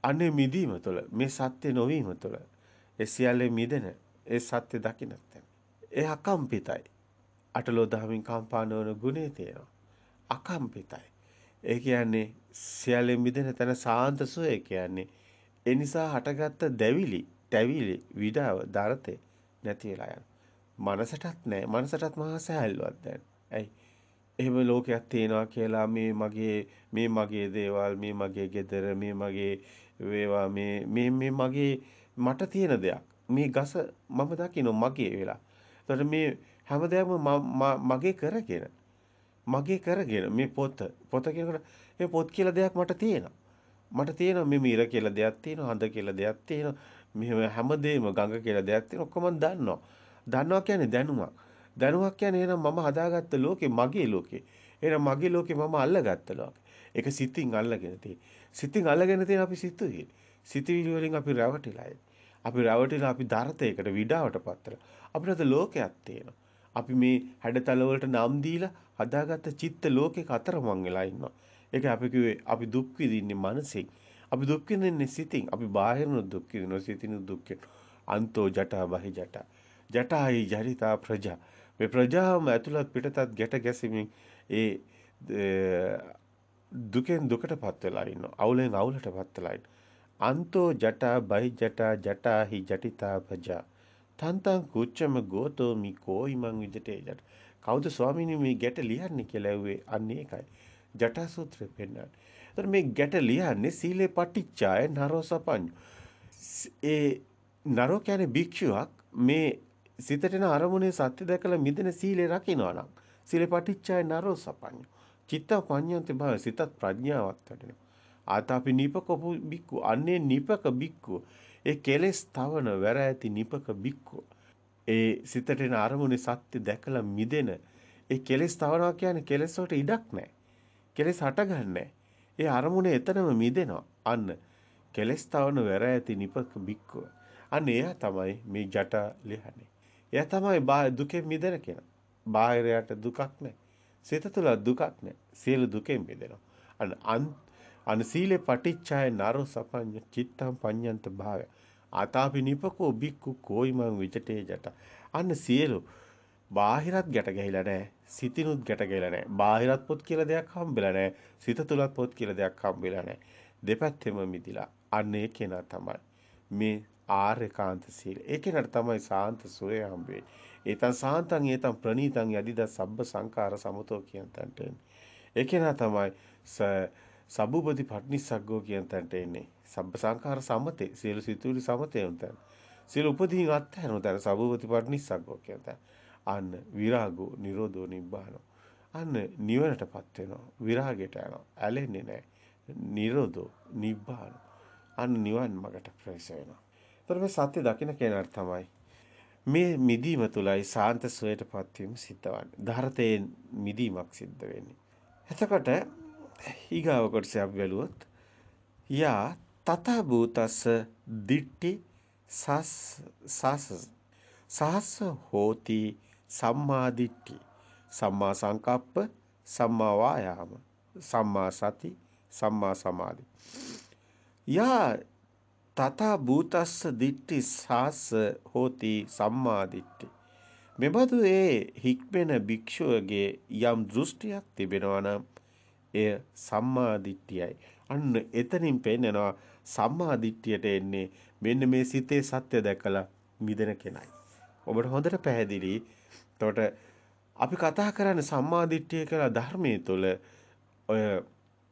අන්නේ මිදීම තුළ මේ සත්‍ය නොවීම තුළ ඒ සියල්ලේ මිදෙන ඒ සත්‍ය දකින්නත් ඒ අකම්පිතයි. අටලෝ දහමින් කම්පා නොවන ගුණේ තියෙනවා. අකම්පිතයි. ඒ කියන්නේ සියල්ලේ මිදෙන තැන සාන්ත සුවය කියන්නේ ඒ නිසා හටගත්ත දැවිලි, තැවිලි, විඩාව, දරතේ නැති වෙලා යනවා. මනසටත් නැහැ. මනසටත් මහා සහැල්ලුවක් දැන්. ඇයි? එහෙම ලෝකයක් තියෙනවා කියලා මේ මගේ දේවල්, මේ මගේ ගෙදර, මේ මගේ වේවා මේ මගේ මට තියෙන දෙයක්. මේ ගස මම දකින්න මගේ වෙලා. එතකොට මේ හැම දෙයක්ම මගේ කරගෙන මේ පොත කියනකොට මේ පොත් කියලා දෙයක් මට තියෙනවා. මට තියෙනවා මේ මිර කියලා දෙයක් තියෙනවා, හඳ කියලා දෙයක් තියෙනවා. මෙහෙම හැමදේම ගඟ කියලා දෙයක් තියෙනවා. ඔක්කොම මම දන්නවා. දන්නවා කියන්නේ දැනුමක්. දැනුමක් කියන්නේ එහෙනම් මම හදාගත්ත ලෝකේ මගේ ලෝකේ. එහෙනම් මගේ ලෝකේ මම අල්ලගත්ත ලෝකේ. ඒක සිතින් අල්ලගෙන තියෙන්නේ. සිතින් අල්ලගෙන තියෙන අපි සිතුවිලි. සිතුවිලි වලින් අපි රැවටිලා අපි රැවටිලා අපි දරතයකට විඩාවටපත් වෙලා. අපිට ලෝකයක් තියෙනවා. අපි මේ හැඩතල වලට නම් දීලා හදාගත්ත චිත්ත ලෝකයක අතරමං වෙලා ඉන්නවා. ඒක අපි කිව්වේ අපි දුක් විඳින්නේ මනසින්. අපි දුක් විඳින්නේ සිතින්. අපි බාහිරින් දුක් විඳිනවා සිතින් දුක් අන්තෝ ජටා බහි ජටා. ජටායි ජරිතා ප්‍රජා. මේ ප්‍රජාවම ඇතුළත් පිටතත් ගැට ගැසීමෙන් ඒ දුකෙන් දුකටපත් වෙලා ඉන්නවා. අවුලෙන් අවුලටපත් වෙලා ඉන්නවා. අන්තෝ ජටා බහි ජටා ජටාහි ජටිතා ප්‍රජා. තන්තං කුච්චම ගෝතෝ මිකෝ ඉමං විජිතේ ජට. කවුද ස්වාමීනි මේ ගැට ලියන්නේ කියලා ඇහුවේ. අන්න ඒකයි. ජටා සූත්‍රෙ පෙන්නන්නේ. එතකොට මේ ගැට ලියන්නේ සීලේ පටිච්චාය නරෝ සපඤ්ඤු. ඒ නරෝ කියන්නේ භික්ෂුවක් මේ සිතට එන අරමුණේ සත්‍ය දැකලා මිදෙන සීලේ රකින්නවා නම් සීලේ පටිච්චාය නරෝ සපඤ්ඤු. චිත්ත පඤ්ඤන්ති භව සිතත් ප්‍රඥාවක් වැඩෙනවා. ආතාපි නිපකපු බික්කු අන්නේ නිපක බික්කු ඒ කෙලෙස් තවන වැර ඇති නිපක බික්කු ඒ සිතට එන අරමුණේ සත්‍ය දැකලා මිදෙන ඒ කෙලෙස් තවනවා කියන්නේ කෙලෙස් වලට ඉඩක් නැහැ. කෙලෙස් හටගන්නේ. ඒ අරමුණේ එතනම මිදෙනවා. අන්න කෙලෙස් තවන වැර ඇති නිපක බික්කු. අන්න එයා තමයි මේ ජට ලියන්නේ. එයා තමයි දුකෙන් මිදෙන කෙනා. බාහිරයට දුකක් නැහැ. සිත තුළ දුකක් නැහැ. සියලු දුකෙන් මිදෙනවා. අන්න සීලේ පටිච්චාය නරෝ සපඤ්ඤ චිත්තං පඤ්ඤන්ත භාවය. ආතාපි නිපකෝ බික්කු කෝයිමං විජිතේ ජට. අන්න සියලු බාහිරත් ගැට ගැහිලා නැහැ. සිතිනුත් ගැට ගැහිලා නැහැ. බාහිරත් පොත් කියලා දෙයක් හම්බෙලා නැහැ. සිත තුලත් පොත් කියලා දෙයක් හම්බෙලා නැහැ. දෙපැත්තෙම මිදිලා. අන්න ඒ කෙනා තමයි මේ ආර්යකාන්ත සීල. ඒ කෙනාට තමයි සාන්ත සෝය හම්බෙන්නේ. ඒතං සාන්තං ඒතං ප්‍රණීතං යදිද සබ්බ සංඛාර සමතෝ කියන තැනට එන්නේ. ඒ කෙනා තමයි සබ්බුපති පට්නිසග්ගෝ කියන තැනට එන්නේ. සබ්බ සංඛාර සමතේ සියලු සිතුවිලි සමතේ උන්තන. සියලු උපදීන් අත්හැරෙන තැන සබ්බුපති පට්නිසග්ගෝ කියන තැන. අන්න විරාගෝ නිරෝධෝ නිබ්බානෝ. අන්න නිවනටපත් වෙනවා. විරාගයට යනවා. ඇලෙන්නේ නැහැ. නිරෝධෝ නිබ්බානෝ. අන්න නිවන් මාර්ගට ප්‍රවේශ වෙනවා. ඒතර මේ සත්‍ය දකින්න කෙනාට තමයි මේ මිදීම තුලයි සාන්ත සෝයටපත් වීම සිද්ධ වන්නේ. ධාරතේ මිදීමක් සිද්ධ වෙන්නේ. එතකොට ඊගාව කොටස අපි බැලුවොත් යා තත භූතස්ස දිට්ටි සහස හෝති සම්මා දිට්ඨි සම්මා සංකප්ප සම්මා වායාම සම්මා සති සම්මා සමාධි යා තත භූතස්ස දිට්ඨි සහස හෝති සම්මා දිට්ඨි මෙබඳු ඒ හික්මෙන භික්ෂුවගේ යම් දෘෂ්ටියක් තිබෙනවා නම් එය සම්මා දිට්ඨියයි. අන්න එතනින් පෙන්නනවා සම්මා දිට්ඨියට එන්නේ මෙන්න මේ සිතේ සත්‍ය දැකලා මිදෙන කෙනයි. ඔබට හොඳට පැහැදිලි. එතකොට අපි කතා කරන්නේ සම්මා දිට්ඨිය කියලා ධර්මයේ තුල ඔය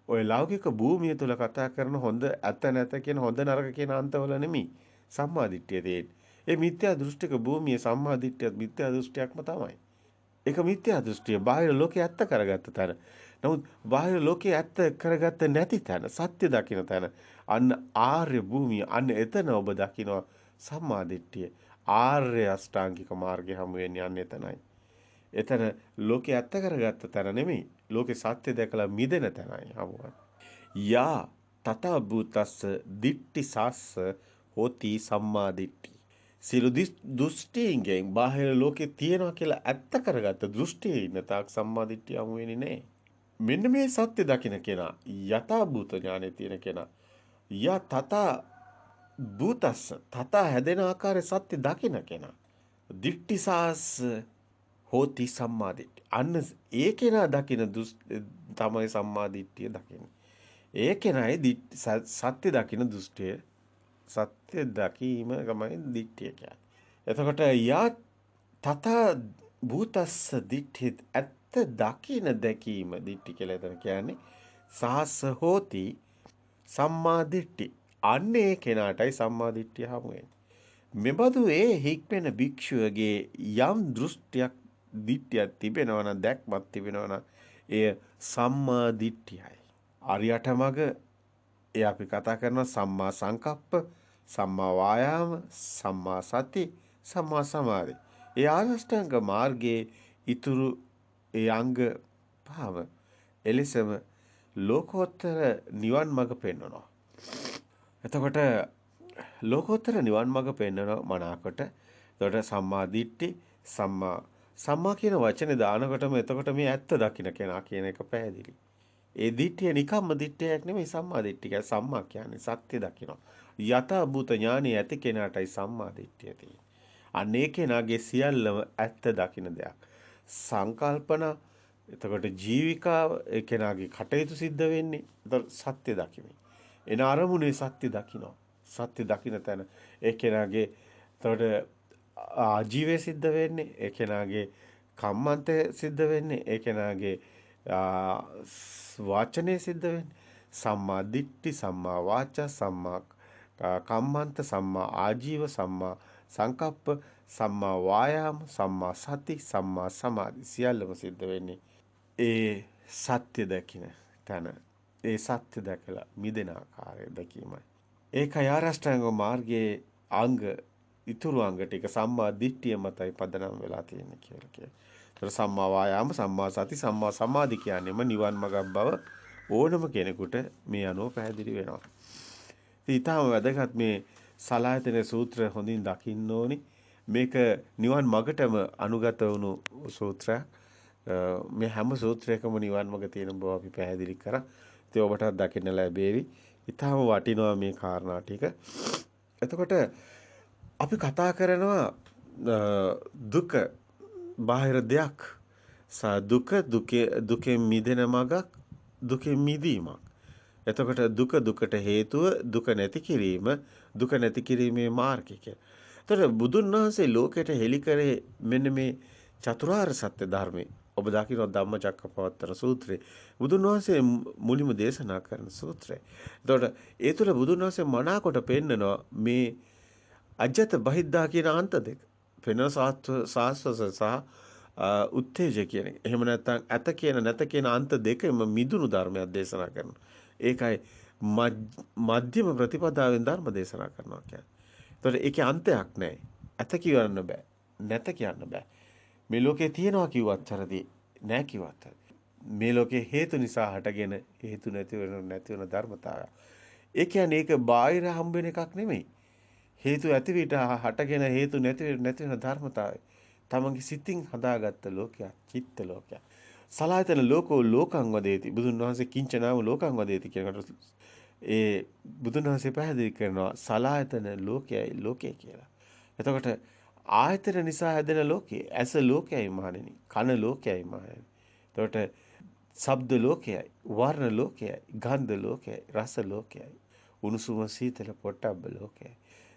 ඔය ලෞකික භූමිය තුල කතා කරන හොඳ ඇත නැත කියන හොඳ නරක කියන අන්තවල නෙමෙයි සම්මා දිට්ඨිය තියෙන්නේ. ඒ මිත්‍යා දෘෂ්ටික භූමියේ සම්මා දිට්ඨියත් මිත්‍යා දෘෂ්ටියක්ම තමයි. ඒක මිත්‍යා දෘෂ්ටිය බාහිර ලෝකේ ඇත්ත කරගත්ත තැන. නමුත් බාහිර ලෝකේ ඇත්ත කරගත්ත නැති තැන, සත්‍ය දකින්න තැන, අන්න ආර්ය භූමිය, අන්න එතන ඔබ දකිනවා සම්මා දිට්ඨිය. ආර්ය අෂ්ටාංගික මාර්ගය හමු වෙන්නේ අන්න එතනයි. එතන ලෝකේ ඇත්ත කරගත්ත තැන නෙමෙයි. ලෝකේ සත්‍ය දැකලා මිදෙන තැනයි හමුවන්නේ. යා තථා භූතස්ස දිට්ඨි සාස්ස හෝති සම්මා දිට්ඨි. සියලු දෘෂ්ටියෙන් බාහිර ලෝකේ තියනවා කියලා ඇත්ත කරගත්ත දෘෂ්ටියේ ඉන්න තාක් සම්මා දිට්ඨිය හමු වෙන්නේ නැහැ. මෙන්න මේ සත්‍ය දකින්න කෙනා යථා භූත ඥානෙ තියෙන කෙනා යා තථා භූතස්ස තථා හැදෙන ආකාරය සත්‍ය දකින්න කෙනා දිට්ඨිසාස් හෝති සම්මාදිට්ඨි. අන්න ඒ කෙනා දකින තමයි සම්මාදිට්ඨිය දකින්නේ. ඒ කෙනායි සත්‍ය දකින දෘෂ්ටිය සත්‍ය දකීම තමයි දිට්ඨිය කියන්නේ. එතකොට යා තථා භූතස්ස දිට්ඨි ඇත්ත දකින දැකීම දිට්ඨි කියලා එතන කියන්නේ සාස හෝති සම්මාදිට්ඨි. අන්නේ කෙනාටයි සම්මාදිට්ඨිය හමු වෙන්නේ. මෙබඳු ඒ හික්මෙන භික්ෂුවගේ යම් දෘෂ්ටියක් දිට්ඨියක් තිබෙනවා නම් දැක්මක් තිබෙනවා නම් එය සම්මා දිට්ඨියයි. ආර්යයට මග ඒ අපි කතා කරන සම්මා සංකප්ප, සම්මා වායාම, සම්මා සති, සම්මා සමාධි. ඒ ආරෂ්ඨාංග මාර්ගයේ ඊතුරු ඒ අංග පහම එලෙසම ලෝකෝත්තර නිවන් මඟ පෙන්වනවා. එතකොට ලෝකෝත්තර නිවන් මඟ පෙන්වන මනාකොට එතකොට සම්මා දිට්ඨි සම්මා කියන වචනේ දානකොටම එතකොට මේ ඇත්ත දකින්න කෙනා කියන එක පැහැදිලි. ඒ දිට්ඨිය නිකම්ම දිට්ඨියක් නෙමෙයි සම්මා දිට්ඨිය. සම්මා කියන්නේ සත්‍ය දකින්න. යථා භූත ඥානෙ ඇති කෙනාටයි සම්මා දිට්ඨිය තියෙන්නේ. අනේ කෙනාගේ සියල්ලම ඇත්ත දකින්න දෙයක්. සංකල්පන එතකොට ජීවිකාව ඒ කෙනාගේ කටයුතු සිද්ධ වෙන්නේ එතකොට සත්‍ය දකිමින්. එන අරමුණේ සත්‍ය දකින්න. සත්‍ය දකින්න තැන ඒ කෙනාගේ එතකොට ආජීවය සිද්ධ වෙන්නේ ඒ කෙනාගේ කම්මන්තය සිද්ධ වෙන්නේ ඒ කෙනාගේ වාචනය සිද්ධ වෙන්නේ සම්මා දිට්ඨි සම්මා වාචා සම්මා කම්මන්ත සම්මා ආජීව සම්මා සංකප්ප සම්මා වායාම සම්මා සති සම්මා සමාධි සියල්ලම සිද්ධ වෙන්නේ ඒ සත්‍ය දකින තැන ඒ සත්‍ය දැකලා මිදෙන ආකාරය දැකීමයි. ඒකයි ආරෂ්ඨාංග මාර්ගයේ අංග ඉතුරු අංග ටික සම්මා දිට්ඨිය මතයි පදනම් වෙලා තියෙන්නේ කියලා කියනවා. ඒතර සම්මා වායාම සම්මා සති සම්මා සමාධි කියන්නේම නිවන් මඟක් බව ඕනම කෙනෙකුට මේ අනුව පැහැදිලි වෙනවා. ඉතින් ඊටම වැදගත් මේ සලායතන සූත්‍ර හොඳින් දකින්න ඕනි. මේක නිවන් මඟටම අනුගත වුණු සූත්‍රයක්. මේ හැම සූත්‍රයකම නිවන් මඟ තියෙන බව අපි පැහැදිලි කරා. ඉතින් ඔබටත් දකින්න ලැබෙවි. ඊටම වටිනවා මේ කාරණා ටික. එතකොට අපි කතා කරනවා දුක බාහිර දෙයක් දුකෙන් මිදෙන මගක් දුකෙන් මිදීමක්. එතකොට දුකට හේතුව දුක නැති කිරීම දුක නැති කිරීමේ මාර්ගය කියලා. එතකොට බුදුන් වහන්සේ ලෝකයට හෙළි කරේ මෙන්න මේ චතුරාර්ය සත්‍ය ධර්මයේ. ඔබ දකින්න ධම්මචක්කපවත්තන සූත්‍රය. බුදුන් වහන්සේ මුලින්ම දේශනා කරන සූත්‍රය. එතකොට ඒ තුළ බුදුන් වහන්සේ මනාකොට පෙන්නනවා මේ අජත බහිද්දා කියන අන්ත දෙක. වෙන සාස්වස සහ උත්තේජ කියන එක. එහෙම නැත්නම් ඇත කියන නැත කියන අන්ත දෙකම මිදුණු ධර්මයක් දේශනා කරනවා. ඒකයි මධ්‍යම ප්‍රතිපදාවෙන් ධර්ම දේශනා කරනවා කියන්නේ. ඒතකොට ඒකේ අන්තයක් නැහැ. ඇත කියන්න බෑ. නැත කියන්න බෑ. මේ ලෝකේ තියනවා කිව්වත් හරි නැහැ කිව්වත් හරි. මේ ලෝකේ හේතු නිසා හටගෙන හේතු නැති වෙන ධර්මතාවය. ඒ කියන්නේ ඒක බාහිර හම්බෙන එකක් නෙමෙයි. හේතු ඇති විට හටගෙන හේතු නැති වෙන ධර්මතාවය. තමන්ගේ සිතින් හදාගත්ත ලෝකයක්, චිත්ත ලෝකයක්. සලායතන ලෝකෝ ලෝකං වදේති. බුදුන් වහන්සේ කිංචනාම ලෝකං වදේති කියනකොට ඒ බුදුන් වහන්සේ පැහැදිලි කරනවා සලායතන ලෝකයයි ලෝකය කියලා. එතකොට ආයතන නිසා හැදෙන ලෝකය, ඇස ලෝකයයි මහණෙනි, කන ලෝකයයි මහණෙනි. එතකොට ශබ්ද ලෝකයයි, වර්ණ ලෝකයයි, ගන්ධ ලෝකයයි, රස ලෝකයයි. උණුසුම සීතල පොට්ටබ්බ ලෝකය.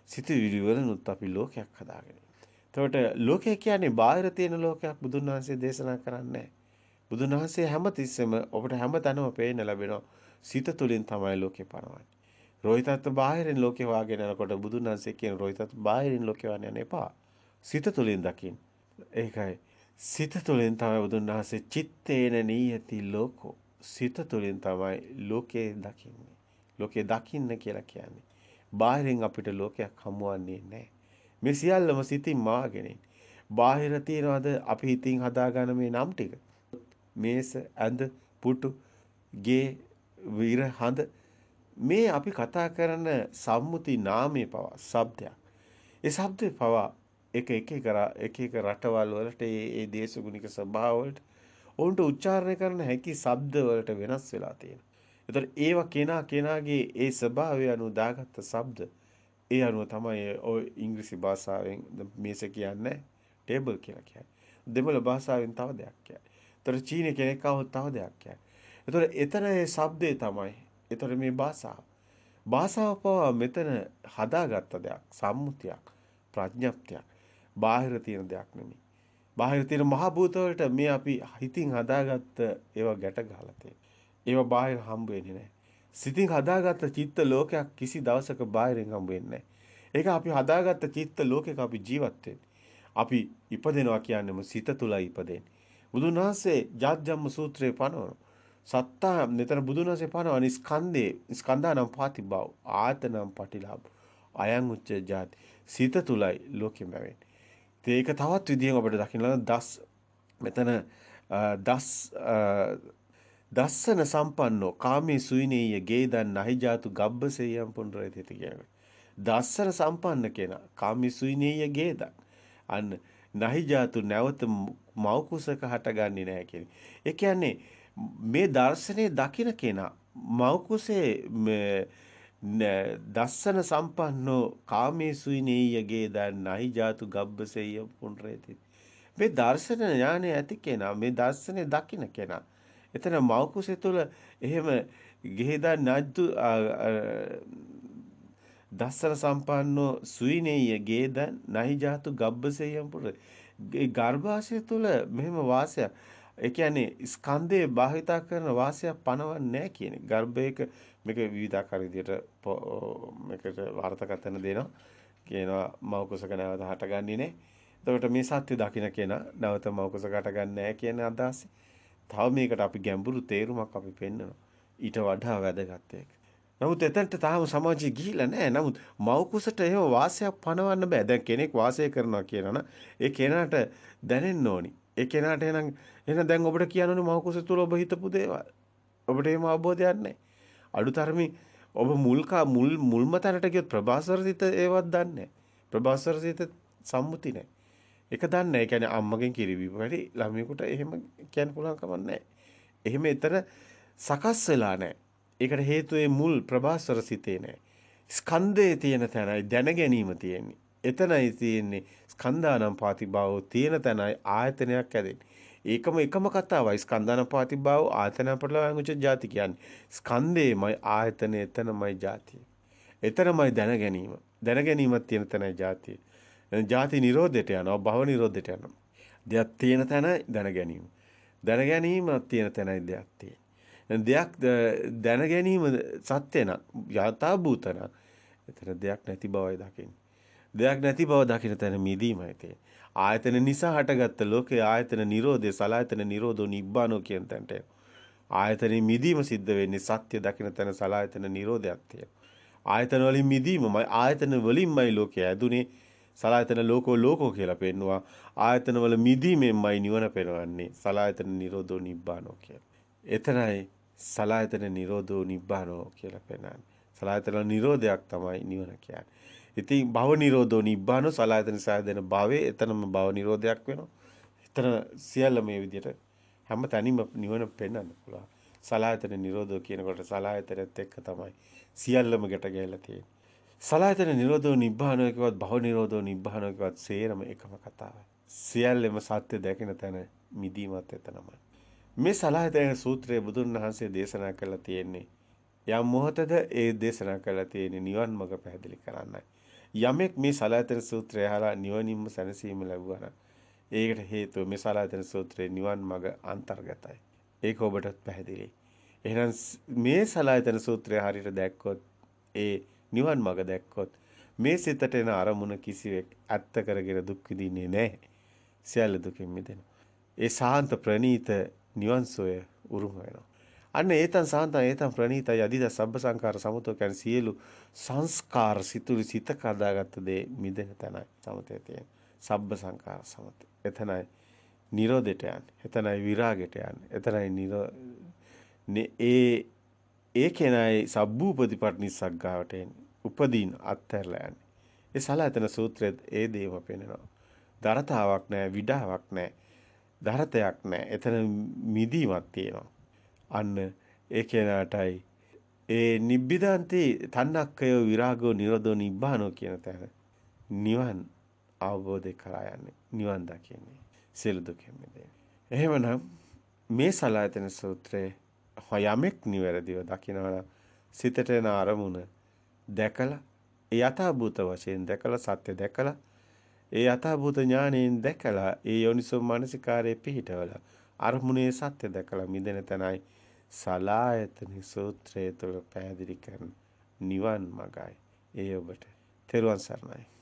සිතුවිලි වලිනුත් අපි ලෝකයක් හදාගෙන. එතකොට ලෝකය කියන්නේ බාහිර තියෙන ලෝකයක් බුදුන් වහන්සේ දේශනා කරන්නේ. බුදුන් වහන්සේ හැමතිස්සෙම ඔබට හැමතැනම පේන්න ලැබෙනවා. සිත තුළින් තමයි ලෝකේ පනවන්නේ. රෝහිතත් බාහිරින් ලෝකේ වාගෙන යනකොට බුදුන් වහන්සේ කියන රෝහිතත් බාහිරින් ලෝකේ වාගෙන යන්න එපා. සිත තුළින් දකින්න. ඒකයි සිත තුළින් තමයි බුදුන් වහන්සේ චිත්තේන නීයති ලෝකෝ. සිත තුළින් තමයි ලෝකේ දකින්නේ. ලෝකේ දකින්න කියලා කියන්නේ. බාහිරින් අපිට ලෝකයක් හමුවන්නේ නැහැ. මේ සියල්ලම සිතින් මාගෙන. බාහිර තියනවාද අපි හිතින් හදාගන්න මේ නම් ටික. මේස, ඇඳ, පුටු, ගේ, විර, හඳ මේ අපි කතා කරන සම්මුති නාමයේ පවා ශබ්දයක්. ඒ ශබ්දේ පවා එක රටවල් වලට ඒ දේශගුණික ස්වභාව වලට උන්ට උච්චාරණය කරන හැකි ශබ්ද වලට වෙනස් වෙලා තියෙනවා. ඒතර ඒවා කෙනාගේ ඒ ස්වභාවය අනුව දාගත්ත ශබ්ද ඒ අනුව තමයි ඔය ඉංග්‍රීසි භාෂාවෙන් මේස කියන්නේ ටේබල් කියලා කියන්නේ. දෙමළ භාෂාවෙන් තව දෙයක් කියන්නේ. ඒතර චීන කෙනෙක් આવොත් තව දෙයක් කියන්නේ. ඒතර එතන ඒ ශබ්දේ තමයි. ඒතර මේ භාෂාව. භාෂාව පවා මෙතන හදාගත්ත දෙයක්, සම්මුතියක්, ප්‍රඥප්තියක්. බාහිර තියෙන දෙයක් නෙමෙයි. බාහිර තියෙන මහ භූත වලට මේ අපි හිතින් හදාගත්ත ඒවා ගැට ගහලා තියෙනවා. ඒවා බාහිර හම්බ වෙන්නේ නැහැ. සිතින් හදාගත්ත චිත්ත ලෝකයක් කිසි දවසක බාහිරින් හම්බ වෙන්නේ නැහැ. ඒක අපි හදාගත්ත චිත්ත ලෝකයක අපි ජීවත් වෙන්නේ. අපි ඉපදෙනවා කියන්නේම සිත තුලයි ඉපදෙන්නේ. බුදුන් වහන්සේ ජාත්ජම්ම සූත්‍රයේ පනවන සත්තා මෙතන බුදුන් වහන්සේ පනවන ස්කන්ධානම් පාතිභාව ආතනම් පටිලාභ අයං උච්ච ජාති සිත තුලයි ලෝකෙම වෙන්නේ. ඒක තවත් විදිහෙන් අපිට දකින්න දස් මෙතන දස්සන සම්පන්නෝ කාමී සුයිනීය ගේදන් නහි ජාතු ගබ්බසෙයම් පුනරේති කියන. දස්සන සම්පන්න කෙනා කාමී සුයිනීය ගේදන් අන්න නහි ජාතු නැවත මව කුසක හටගන්නේ නැහැ කියන්නේ. ඒ කියන්නේ මේ දර්ශනේ දකින්න කෙනා මව කුසේ දස්සන සම්පන්නෝ කාමී සුයිනීය ගේදන් නහි ජාතු ගබ්බසෙයම් පුනරේති. මේ දර්ශන ඥානය ඇති කෙනා මේ දර්ශනේ දකින්න කෙනා එතන මෞකුසේ තුල එහෙම ගෙහෙදා නැද්දු දස්සන සම්පන්නෝ සුයිනේය ගේද නහි ජාතු ගබ්බසෙයම් පුර ඒ ගර්භාෂය තුල මෙහෙම වාසයක් ඒ කියන්නේ ස්කන්ධේ භාවිතා කරන වාසයක් පනවන්නේ නැහැ කියන්නේ ගර්භයක මේක විවිධාකාර විදියට මේකට වර්තකතන දෙනවා කියනවා මෞකුසක නැවත හටගන්නේ නැහැ. එතකොට මේ සත්‍ය දකින්න කෙනා නැවත මෞකුසක හටගන්නේ නැහැ කියන අදහස. තව මේකට අපි ගැඹුරු තේරුමක් අපි පෙන්නනවා. ඊට වඩා වැදගත් එක. නමුත් එතනට තාම සමාජය ගිහිලා නැහැ. නමුත් මෞකුසට එහෙම වාසයක් පනවන්න බෑ. දැන් කෙනෙක් වාසය කරනවා කියනවනම් ඒ කෙනාට දැනෙන්න ඕනි. ඒ කෙනාට එහෙනම් දැන් ඔබට කියන්න ඕනේ මෞකුස තුල ඔබ හිතපු දේවල්. ඔබට එහෙම අවබෝධයක් නැහැ. අඩුතරමින් ඔබ මුල්ම තැනට ගියොත් ප්‍රභාස්වර සිත ඒවත් දන්නේ නැහැ. ප්‍රභාස්වර සිත සම්මුති නැහැ. ඒක දන්නේ නැහැ. ඒ කියන්නේ අම්මගෙන් කිරි බීපු හැටි ළමයෙකුට එහෙම කියන්න පුළුවන් කමක් නැහැ. එහෙම එතන සකස් වෙලා නැහැ. ඒකට හේතුව මුල් ප්‍රභාස්වර සිතේ නැහැ. ස්කන්ධයේ තියෙන තැනයි දැන ගැනීම තියෙන්නේ. එතනයි තියෙන්නේ ස්කන්ධානම් පාතිභාවෝ තියෙන තැනයි ආයතනයක් ඇදෙන්නේ. එකම කතාවයි ස්කන්ධානම් පාතිභාවෝ ආයතන පටලවාගෙන උච්ච ಜಾති කියන්නේ. ස්කන්ධේමයි ආයතනය එතනමයි ಜಾතිය. එතනමයි දැන ගැනීම. දැන ගැනීමක් තියෙන තැනයි ಜಾතිය. ಜಾති නිරෝධයට යනවා භව නිරෝධයට යනවා. දෙයක් තියෙන තැන දැන ගැනීම. දැන ගැනීමක් තියෙන තැනයි දෙයක් තියෙන්නේ. දෙයක් දැන ගැනීම සත්‍ය නම් යථා භූත නම් එතන දෙයක් නැති බවයි දකින්නේ. දෙයක් නැති බව දකින්න තැන මිදීමයි තියෙන්නේ. ආයතන නිසා හටගත්ත ලෝකේ ආයතන නිරෝධය සලායතන නිරෝධෝ නිබ්බානෝ කියන තැනට ආයතනෙ මිදීම සිද්ධ වෙන්නේ සත්‍ය දකින්න තැන සලායතන නිරෝධයක් තියෙනවා. ආයතන වලින් මිදීමමයි ආයතන වලින්මයි ලෝකය ඇදුනේ. සලායතන ලෝකෝ කියලා පෙන්නවා. ආයතන වල මිදීමෙන්මයි නිවන පෙන්වන්නේ. සලායතන නිරෝධෝ නිබ්බානෝ කියලා. එතනයි සලායතන නිරෝධෝ නිබ්බානෝ කියලා පෙන්වන්නේ. සලායතන නිරෝධයක් තමයි නිවන කියන්නේ. ඉතින් භව නිරෝධෝ නිබ්බානෝ සලායතන සායදෙන භවයේ එතනම භව නිරෝධයක් වෙනවා. එතන සියල්ල මේ විදිහට හැම තැනින්ම නිවන පෙන්වන්න පුළුවන්. සලායතන නිරෝධෝ කියනකොට සලායතනෙත් එක්ක තමයි සියල්ලම ගැට ගැහිලා තියෙන්නේ. සලායතන නිරෝධෝ නිබ්බානෝ කියවත් භව නිරෝධෝ නිබ්බානෝ කියවත් සේරම එකම කතාවයි. සියල්ලම සත්‍ය දැකින තැන මිදීමත් එතනමයි. මේ සලායතන සූත්‍රයේ බුදුන් වහන්සේ දේශනා කළා තියෙන්නේ යම් මොහොතද ඒ දේශනා කළා තියෙන නිවන් මඟ පැහැදිලි කරන්නයි. යමෙක් මේ සලායතන සූත්‍රය අහලා නිවනින්ම සැනසීම ලැබුවා නම් ඒකට හේතුව මේ සලායතන සූත්‍රයේ නිවන් මඟ අන්තර්ගතයි. ඒක ඔබටත් පැහැදිලි. එහෙනම් මේ සලායතන සූත්‍රය හරියට දැක්කොත් ඒ නිවන් මඟ දැක්කොත් මේ සිතට එන අරමුණ කිසිවෙක් ඇත්ත කරගෙන දුක් විඳින්නේ නැහැ. සියලු දුකින් මිදෙනවා. ඒ සාන්ත ප්‍රණීත නිවන් සෝය උරුම වෙනවා. අන්න ඒතන් සාන්තං ඒතන් ප්‍රණීතයි අදිද සබ්බ සංකාර සමුතෝ කියන්නේ සියලු සංස්කාර සිතුරු සිත කදාගත්ත දේ මිදෙන තැනයි සමතේ තියෙන. සබ්බ සංකාර සමතේ. එතනයි නිරෝධයට යන්නේ. එතනයි විරාගයට යන්නේ. එතනයි ඒ කෙනයි සබ්බූපදීපට්ඨිසග්ගාවට එන්නේ. උපදීන අත්හැරලා යන්නේ. ඒ සලායතන සූත්‍රයේ ඒ දේම පෙන්වනවා. දරතාවක් නැහැ, විඩාවක් නැහැ. දරතයක් නැහැ. එතන මිදීමක් තියෙනවා. අන්න ඒ කෙනාටයි ඒ නිබ්බිදාන්ති තණ්හක්කය විරාගෝ නිරෝධෝ නිබ්බානෝ කියන තැන නිවන් අවබෝධ කරා යන්නේ. නිවන් දකින්නේ. සියලු දුකෙන් මිදෙන්නේ. එහෙමනම් මේ සලායතන සූත්‍රයේ යමෙක් නිවැරදිව දකිනවා සිතට එන අරමුණ දැකලා යථාභූත වශයෙන් දැකලා සත්‍ය දැකලා ඒ යථාභූත ඥාණයෙන් දැකලා ඒ යෝනිසෝ මානසිකාරයේ පිහිටවලා අරමුණේ සත්‍ය දැකලා මිදෙන තැනයි සලායතන සූත්‍රය තුළ පැහැදිලි කරන නිවන් මගයි. ඒ ඔබට තෙරුවන් සරණයි.